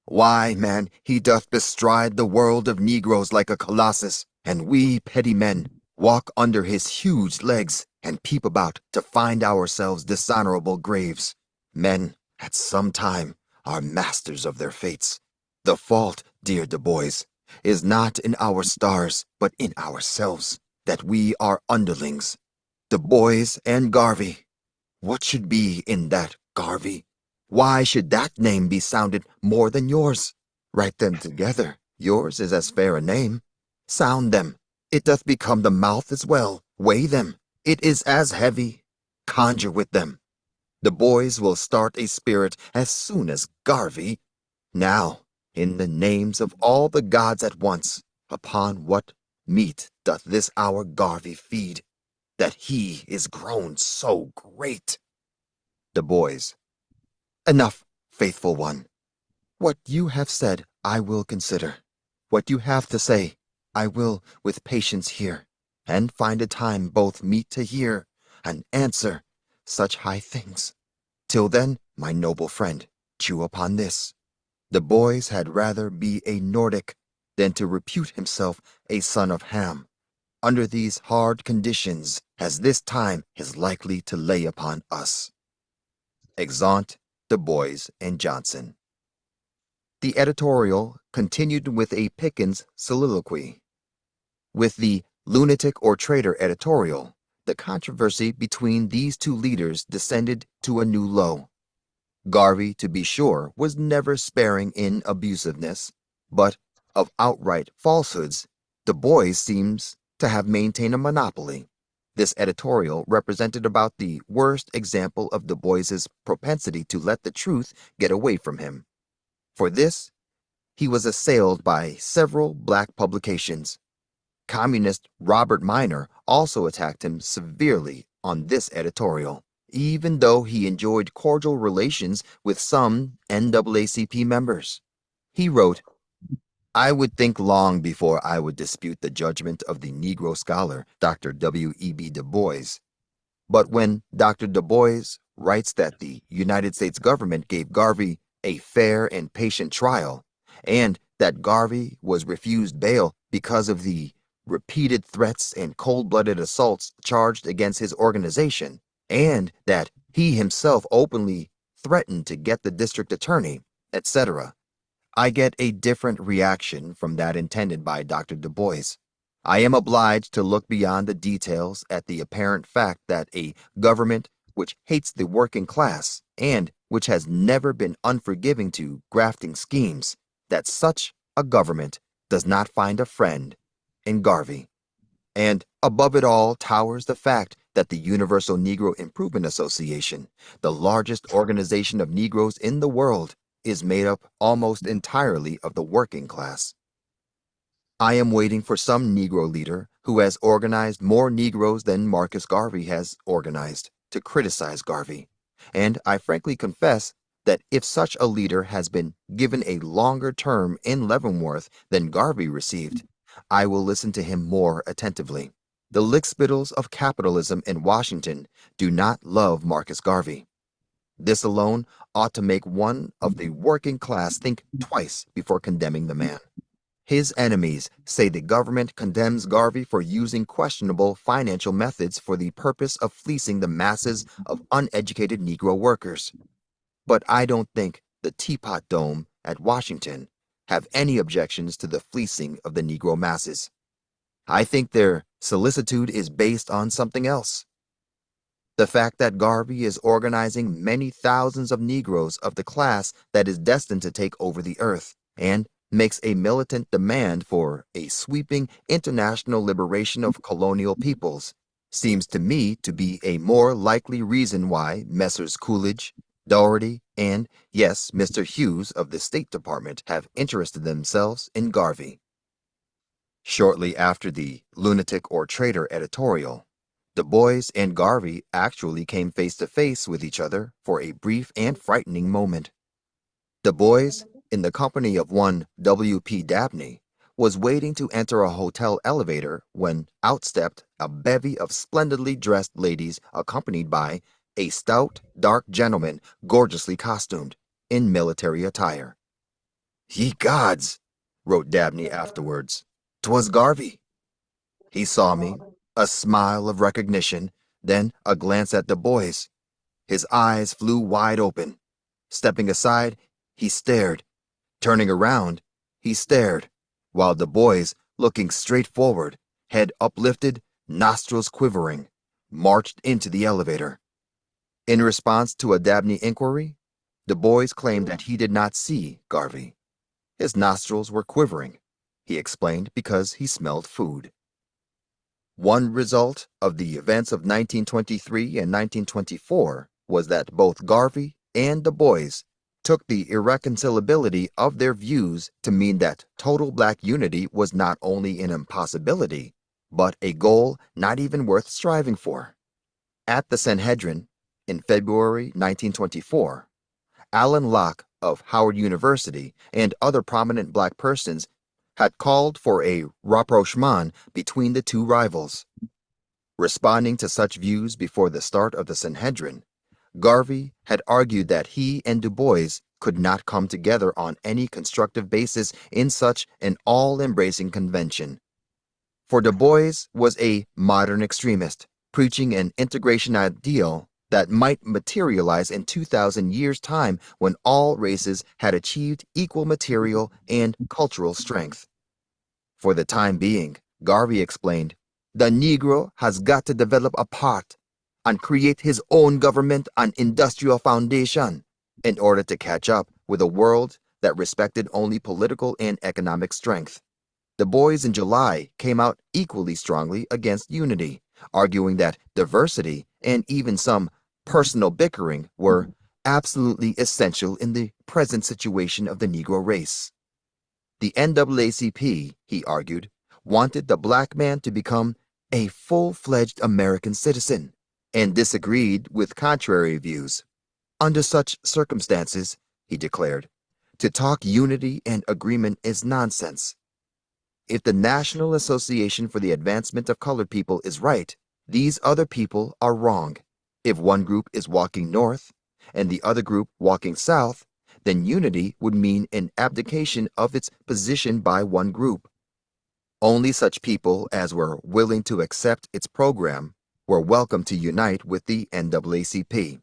"Why, man, he doth bestride the world of Negroes like a colossus, and we petty men walk under his huge legs and peep about to find ourselves dishonorable graves. Men, at some time, are masters of their fates. The fault, dear Du Bois, is not in our stars, but in ourselves, that we are underlings. Du Bois and Garvey. What should be in that Garvey? Why should that name be sounded more than yours? Write them together. Yours is as fair a name. Sound them. It doth become the mouth as well. Weigh them. It is as heavy. Conjure with them. Du Bois will start a spirit as soon as Garvey. Now, in the names of all the gods at once, upon what meat doth this our Garvey feed, that he is grown so great?" Du Bois, "Enough, faithful one. What you have said I will consider. What you have to say I will with patience hear, and find a time both meet to hear and answer such high things. Till then, my noble friend, chew upon this. Du Bois had rather be a Nordic than to repute himself a son of Ham, under these hard conditions as this time is likely to lay upon us." Exeunt Du Bois and Johnson. The editorial continued with a Pickens soliloquy. With the lunatic or traitor editorial, the controversy between these two leaders descended to a new low. Garvey, to be sure, was never sparing in abusiveness, but of outright falsehoods, Du Bois seems to have maintained a monopoly. This editorial represented about the worst example of Du Bois's propensity to let the truth get away from him. For this, he was assailed by several black publications. Communist Robert Minor also attacked him severely on this editorial, even though he enjoyed cordial relations with some NAACP members. He wrote, "I would think long before I would dispute the judgment of the Negro scholar, Dr. W.E.B. Du Bois. But when Dr. Du Bois writes that the United States government gave Garvey a fair and patient trial, and that Garvey was refused bail because of the repeated threats and cold-blooded assaults charged against his organization, and that he himself openly threatened to get the district attorney, etc., I get a different reaction from that intended by Dr. Du Bois. I am obliged to look beyond the details at the apparent fact that a government which hates the working class and which has never been unforgiving to grafting schemes, that such a government does not find a friend in Garvey." And above it all towers the fact that the Universal Negro Improvement Association, the largest organization of Negroes in the world, is made up almost entirely of the working class. I am waiting for some Negro leader who has organized more Negroes than Marcus Garvey has organized to criticize Garvey. And I frankly confess that if such a leader has been given a longer term in Leavenworth than Garvey received, I will listen to him more attentively. The lickspittles of capitalism in Washington do not love Marcus Garvey. This alone ought to make one of the working class think twice before condemning the man. His enemies say the government condemns Garvey for using questionable financial methods for the purpose of fleecing the masses of uneducated Negro workers. But I don't think the Teapot Dome at Washington have any objections to the fleecing of the Negro masses. I think their solicitude is based on something else. The fact that Garvey is organizing many thousands of Negroes of the class that is destined to take over the earth, and makes a militant demand for a sweeping international liberation of colonial peoples, seems to me to be a more likely reason why Messrs. Coolidge, Dougherty, and, yes, Mr. Hughes of the State Department have interested themselves in Garvey. Shortly after the Lunatic or Traitor editorial, Du Bois and Garvey actually came face to face with each other for a brief and frightening moment. Du Bois, in the company of one W.P. Dabney, was waiting to enter a hotel elevator when out stepped a bevy of splendidly dressed ladies accompanied by a stout, dark gentleman gorgeously costumed in military attire. "Ye gods," wrote Dabney afterwards, "'twas Garvey." He saw me, a smile of recognition, then a glance at Du Bois. His eyes flew wide open. Stepping aside, he stared. Turning around, he stared, while Du Bois, looking straight forward, head uplifted, nostrils quivering, marched into the elevator. In response to a Dabney inquiry, Du Bois claimed that he did not see Garvey. His nostrils were quivering, he explained, because he smelled food. One result of the events of 1923 and 1924 was that both Garvey and Du Bois took the irreconcilability of their views to mean that total black unity was not only an impossibility, but a goal not even worth striving for. At the Sanhedrin, in February 1924, Allen Locke of Howard University and other prominent black persons had called for a rapprochement between the two rivals. Responding to such views before the start of the Sanhedrin, Garvey had argued that he and Du Bois could not come together on any constructive basis in such an all-embracing convention. For Du Bois was a modern extremist, preaching an integration ideal that might materialize in 2,000 years' time when all races had achieved equal material and cultural strength. For the time being, Garvey explained, the Negro has got to develop apart and create his own government and industrial foundation in order to catch up with a world that respected only political and economic strength. Du Bois in July came out equally strongly against unity, arguing that diversity and even some personal bickering were absolutely essential in the present situation of the Negro race. The NAACP, he argued, wanted the black man to become a full-fledged American citizen, and disagreed with contrary views. Under such circumstances, he declared, to talk unity and agreement is nonsense. If the National Association for the Advancement of Colored People is right, these other people are wrong. If one group is walking north and the other group walking south, then unity would mean an abdication of its position by one group. Only such people as were willing to accept its program were welcome to unite with the NAACP.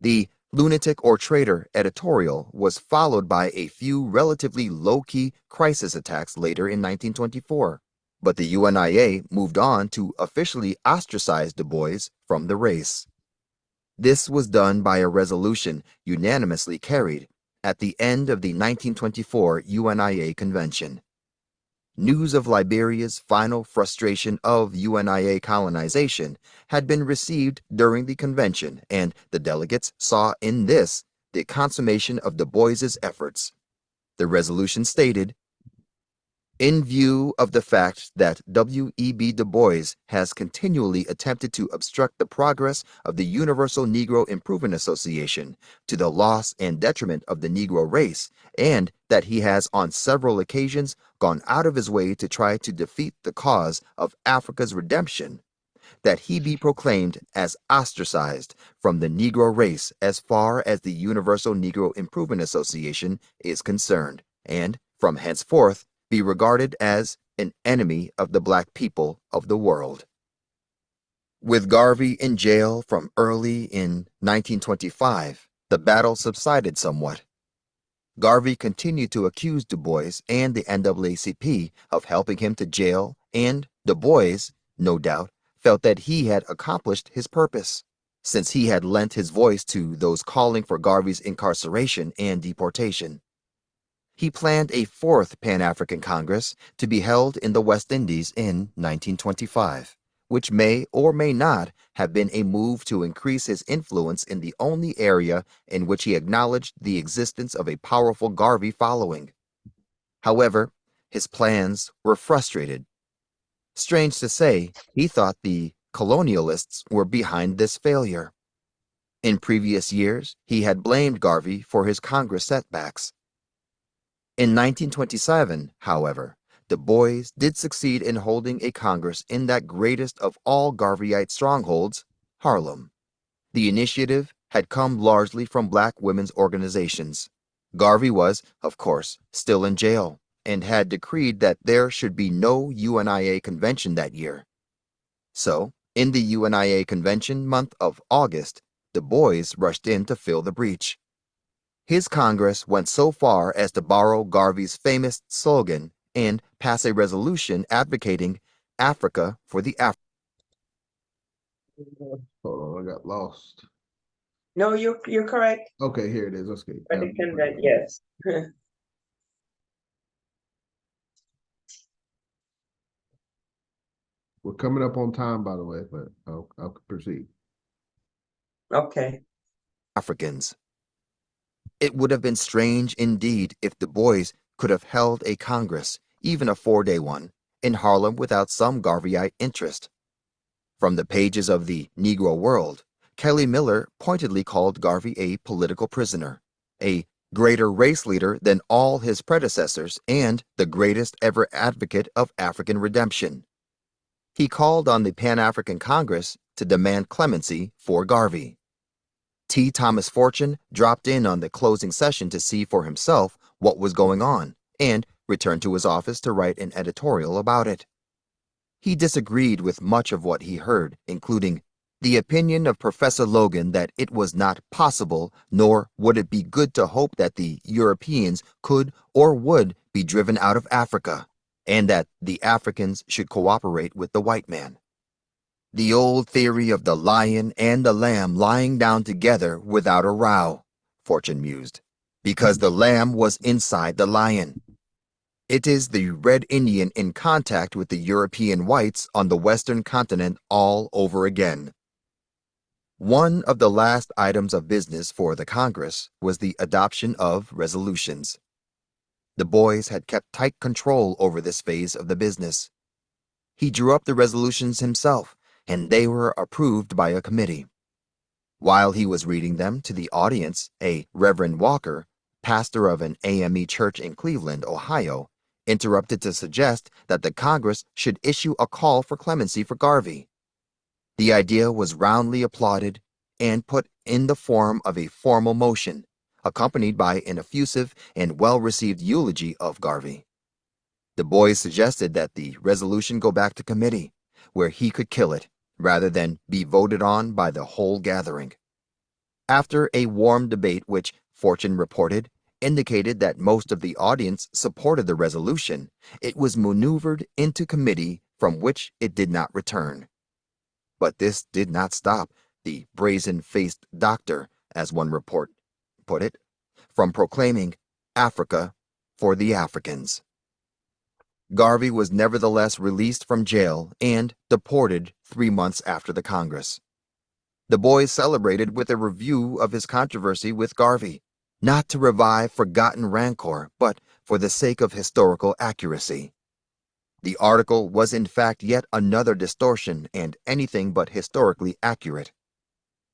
The Lunatic or Traitor editorial was followed by a few relatively low-key crisis attacks later in 1924, but the UNIA moved on to officially ostracize Du Bois from the race. This was done by a resolution unanimously carried at the end of the 1924 UNIA convention. News of Liberia's final frustration of UNIA colonization had been received during the convention, and the delegates saw in this the consummation of Du Bois's efforts. The resolution stated, "In view of the fact that W.E.B. Du Bois has continually attempted to obstruct the progress of the Universal Negro Improvement Association to the loss and detriment of the Negro race, and that he has on several occasions gone out of his way to try to defeat the cause of Africa's redemption, that he be proclaimed as ostracized from the Negro race as far as the Universal Negro Improvement Association is concerned, and from henceforth be regarded as an enemy of the black people of the world." With Garvey in jail from early in 1925, the battle subsided somewhat. Garvey continued to accuse Du Bois and the NAACP of helping him to jail, and Du Bois, no doubt, felt that he had accomplished his purpose, since he had lent his voice to those calling for Garvey's incarceration and deportation. He planned a fourth Pan-African Congress to be held in the West Indies in 1925, which may or may not have been a move to increase his influence in the only area in which he acknowledged the existence of a powerful Garvey following. However, his plans were frustrated. Strange to say, he thought the colonialists were behind this failure. In previous years, he had blamed Garvey for his Congress setbacks. In 1927, however, Du Bois did succeed in holding a Congress in that greatest of all Garveyite strongholds, Harlem. The initiative had come largely from black women's organizations. Garvey was, of course, still in jail and had decreed that there should be no UNIA convention that year. So, in the UNIA convention month of August, Du Bois rushed in to fill the breach. His Congress went so far as to borrow Garvey's famous slogan and pass a resolution advocating Africa for the Africans. Hold on, I got lost. No, you're correct. Okay, here it is. Let's get For the convent, yes. We're coming up on time, by the way, but I'll proceed. Okay. Africans. It would have been strange indeed if Du Bois could have held a Congress, even a 4-day one, in Harlem without some Garveyite interest. From the pages of the Negro World, Kelly Miller pointedly called Garvey a political prisoner, a greater race leader than all his predecessors, and the greatest ever advocate of African redemption. He called on the Pan-African Congress to demand clemency for Garvey. T. Thomas Fortune dropped in on the closing session to see for himself what was going on and returned to his office to write an editorial about it. He disagreed with much of what he heard, including the opinion of Professor Logan that it was not possible, nor would it be good to hope that the Europeans could or would be driven out of Africa, and that the Africans should cooperate with the white man. The old theory of the lion and the lamb lying down together without a row, Fortune mused, because the lamb was inside the lion. It is the Red Indian in contact with the European whites on the Western continent all over again. One of the last items of business for the Congress was the adoption of resolutions. Du Bois had kept tight control over this phase of the business. He drew up the resolutions himself, and they were approved by a committee. While he was reading them to the audience, a Reverend Walker, pastor of an AME church in Cleveland, Ohio, interrupted to suggest that the Congress should issue a call for clemency for Garvey. The idea was roundly applauded and put in the form of a formal motion, accompanied by an effusive and well-received eulogy of Garvey. Du Bois suggested that the resolution go back to committee, where he could kill it, rather than be voted on by the whole gathering. After a warm debate which, Fortune reported, indicated that most of the audience supported the resolution, it was maneuvered into committee from which it did not return. But this did not stop the brazen-faced doctor, as one report put it, from proclaiming Africa for the Africans. Garvey was nevertheless released from jail and deported 3 months after the Congress. The boys celebrated with a review of his controversy with Garvey, not to revive forgotten rancor, but for the sake of historical accuracy. The article was in fact yet another distortion and anything but historically accurate.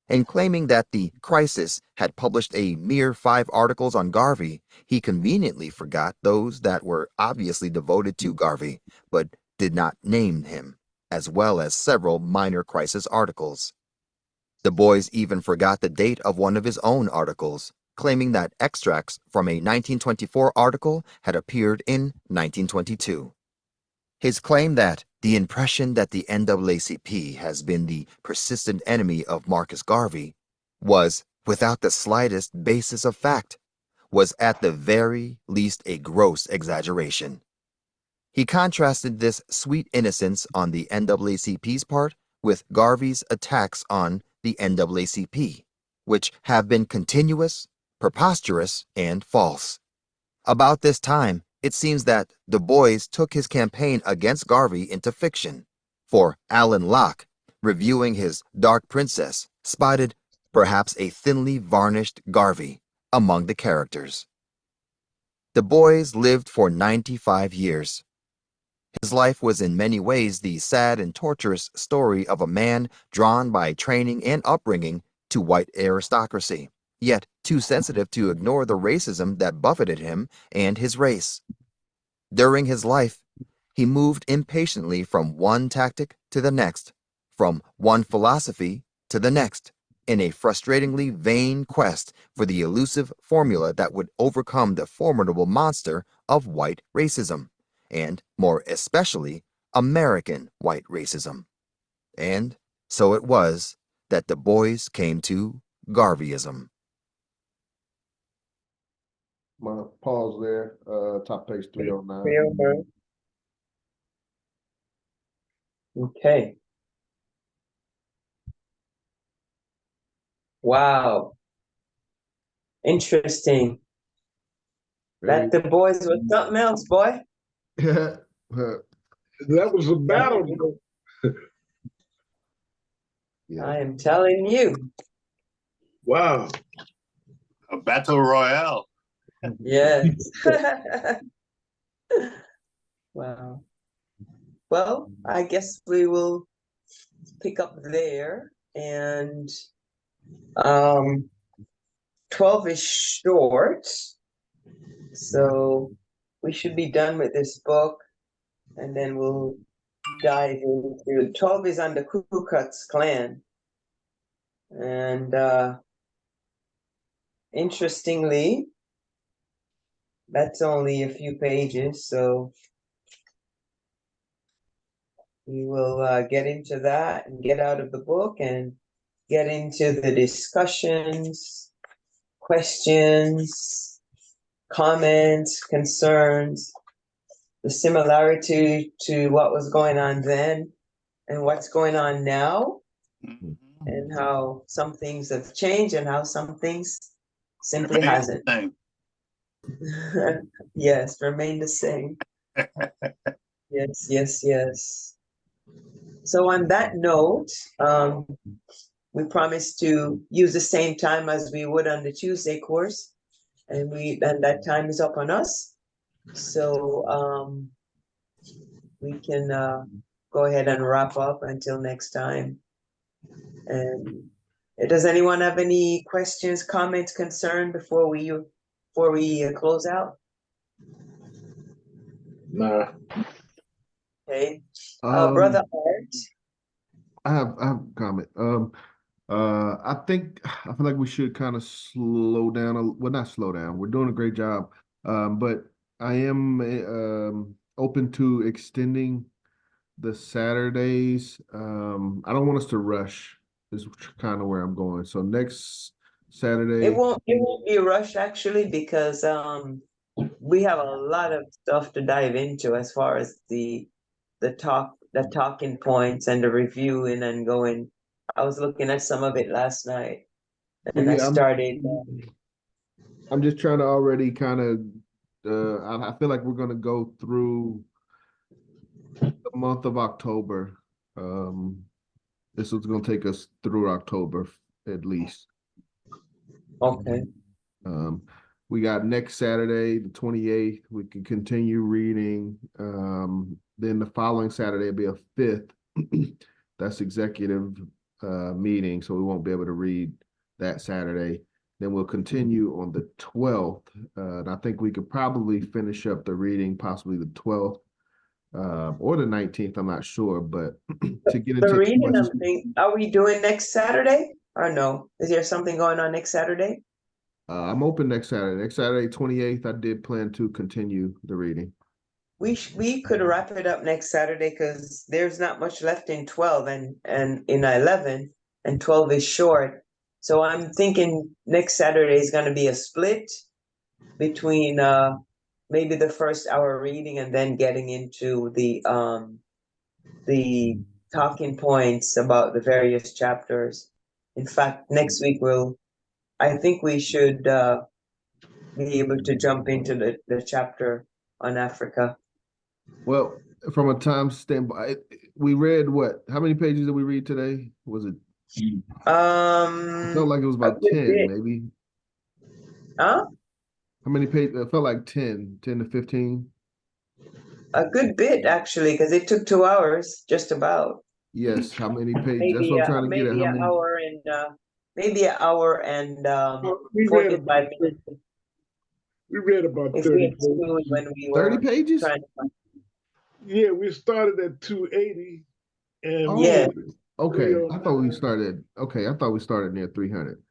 In claiming that the Crisis had published a mere 5 articles on Garvey, he conveniently forgot those that were obviously devoted to Garvey, but did not name him, as well as several minor Crisis articles. The boys even forgot the date of one of his own articles, claiming that extracts from a 1924 article had appeared in 1922. His claim that the impression that the NAACP has been the persistent enemy of Marcus Garvey was, without the slightest basis of fact, was at the very least a gross exaggeration. He contrasted this sweet innocence on the NAACP's part with Garvey's attacks on the NAACP, which have been continuous, preposterous, and false. About this time, it seems that Du Bois took his campaign against Garvey into fiction, for Alan Locke, reviewing his Dark Princess, spotted perhaps a thinly varnished Garvey among the characters. Du Bois lived for 95 years. His life was in many ways the sad and torturous story of a man drawn by training and upbringing to white aristocracy, yet too sensitive to ignore the racism that buffeted him and his race. During his life, he moved impatiently from one tactic to the next, from one philosophy to the next, in a frustratingly vain quest for the elusive formula that would overcome the formidable monster of white racism, and more especially American white racism. And so it was that Du Bois came to Garveyism. My pause there, top page 309. 309. Okay. Wow. Interesting. That Du Bois was something else, boy. Yeah. That was a battle. Yeah. I am telling you. Wow. A battle royale. Yes. Wow. Well, I guess we will pick up there, and 12 is short, so we should be done with this book, and then we'll dive into 12 is on the Ku Klux Klan. And interestingly, that's only a few pages, so we will get into that and get out of the book and get into the discussions, questions, comments, concerns, the similarity to what was going on then and what's going on now, and how some things have changed and how some things simply hasn't. Yes, remain the same. Yes, yes, yes. So on that note, we promised to use the same time as we would on the Tuesday course, and that time is up on us. So we can go ahead and wrap up until next time. And does anyone have any questions, comments, concern before we close out? Nah. Okay, Brother Art. I have a comment. I feel like we should kind of slow down. Well, not slow down. We're doing a great job. But I am open to extending the Saturdays. I don't want us to rush. Is kind of where I'm going. So next Saturday. It won't be a rush actually, because we have a lot of stuff to dive into as far as the talking points and the reviewing and going. I was looking at some of it last night, and Yeah, I started. I'm just trying to already kind of. I feel like we're gonna go through the month of October. This is going to take us through October at least. Okay. We got next Saturday, the 28th. We can continue reading. Then the following Saturday will be a 5th. That's executive meeting, so we won't be able to read that Saturday. Then we'll continue on the 12th. And I think we could probably finish up the reading possibly the 12th or the 19th. I'm not sure, but to get The into reading, are we doing next Saturday or no? Is there something going on next Saturday? I'm open next Saturday. Next Saturday, 28th, I did plan to continue the reading. We could wrap it up next Saturday because there's not much left in 12 and in 11, and 12 is short. So I'm thinking next Saturday is going to be a split between maybe the first hour reading and then getting into the talking points about the various chapters. In fact, next week I think we should be able to jump into the chapter on Africa. Well, from a time standpoint, we read what? How many pages did we read today? Was it? It felt like it was about 10, maybe. Huh? How many pages? It felt like 10 to 15. A good bit, actually, because it took 2 hours, just about. Yes. How many pages? That's what I'm trying to get at. Maybe How an many? hour and maybe an hour and We read 45 about minutes. we read about If 30 we had pages. school when we 30 were pages? trying to find. Yeah, we started at 280 and Oh, Yeah. okay. I 309. thought we started. Okay, I thought we started near 300.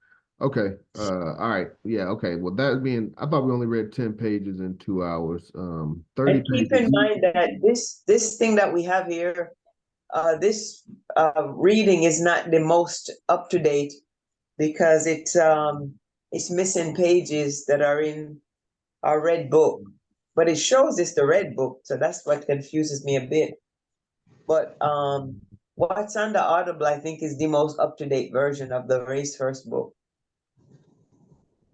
Okay. All right. Yeah. Okay. Well, that being, I thought we only read 10 pages in 2 hours. 30 And keep pages. in mind that this thing that we have here, this reading is not the most up to date because it's missing pages that are in our red book, but it shows it's the red book, so that's what confuses me a bit. But what's on the Audible, I think, is the most up to date version of the Race First book,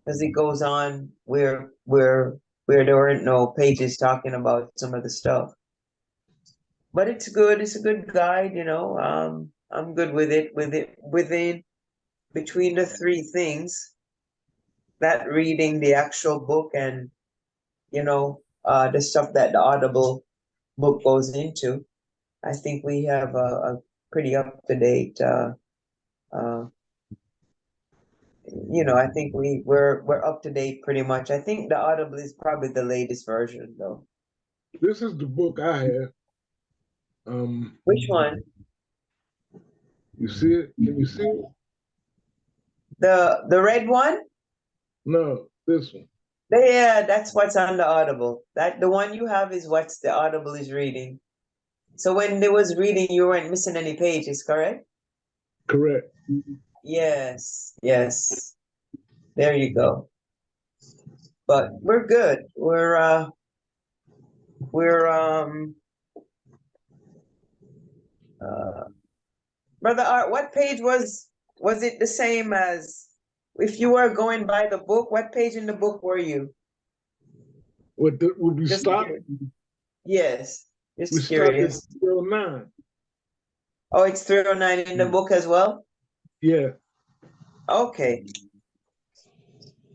because it goes on where there weren't no pages talking about some of the stuff. But it's good. It's a good guide, you know. I'm good with it. Within between the three things, that reading the actual book and the stuff that the Audible book goes into, I think we have a pretty up to date. I think we're up to date pretty much. I think the Audible is probably the latest version, though. This is the book I have. Which one? You see it? Can you see it? The red one? No, this one. Yeah, that's what's on the Audible. That the one you have is what's the Audible is reading. So when they was reading, you weren't missing any pages, correct? Correct. Yes. There you go. But we're good. We're Brother Art, what page was it the same as if you were going by the book? What page in the book were you? Would we Just stop? curious. Yes, We just started curious. at 309. Oh, it's 309 in the book as well? Yeah. Okay.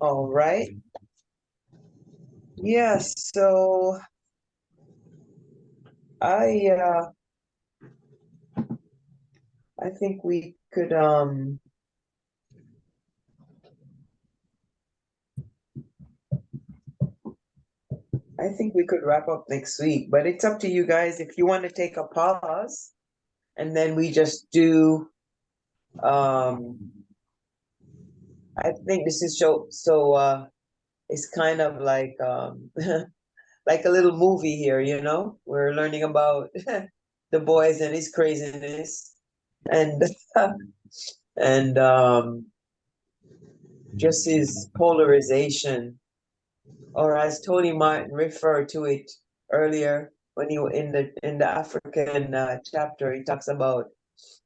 All right. Yes, so I think we could wrap up next week, but it's up to you guys if you want to take a pause and then we just do I think this is so it's kind of like like a little movie here, We're learning about the boys and his craziness and and just his polarization, or as Tony Martin referred to it earlier when he in the African chapter, he talks about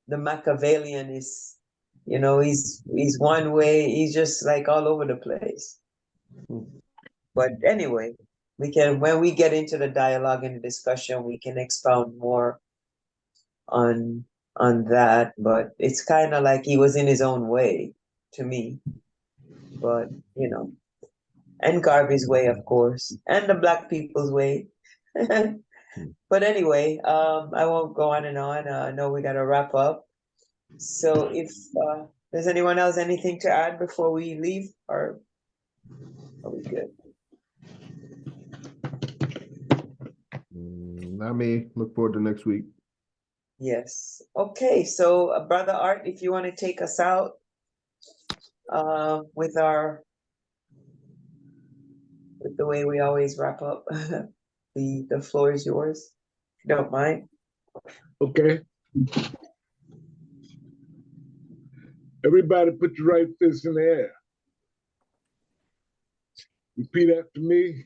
the Machiavellian is, he's one way, he's just like all over the place. But anyway, when we get into the dialogue and the discussion, we can expound more on that, but it's kind of like he was in his own way to me. But you know, and Garvey's way, of course, and the black people's way. But anyway, I won't go on and on. I know we gotta wrap up. So if does anyone else anything to add before we leave, or are we good? Not me. Look forward to next week. Yes. Okay. So, Brother Art, if you want to take us out with the way we always wrap up, the floor is yours. If you don't mind. Okay. Everybody put your right fist in the air. Repeat after me.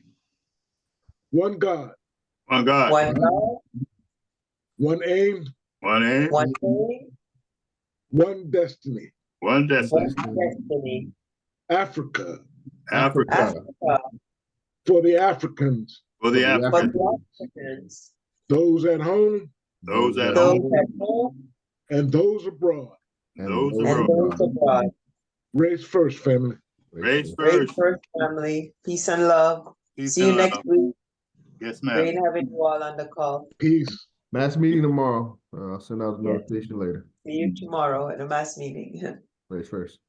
One God, One God, One God, one aim, one aim, one aim, one destiny. one destiny. one destiny. Africa, Africa, Africa for the Africans. for the for African, the Africans, Those at home those at those home, at home, and those abroad. those and abroad. those abroad. Race first, family. Race Great first, first family, peace and love. peace See you and next love. week. Yes, Great ma'am. having you all on the call. Peace. Mass meeting tomorrow. I'll send out the Yes. notification later. See you tomorrow at a mass meeting. Race first.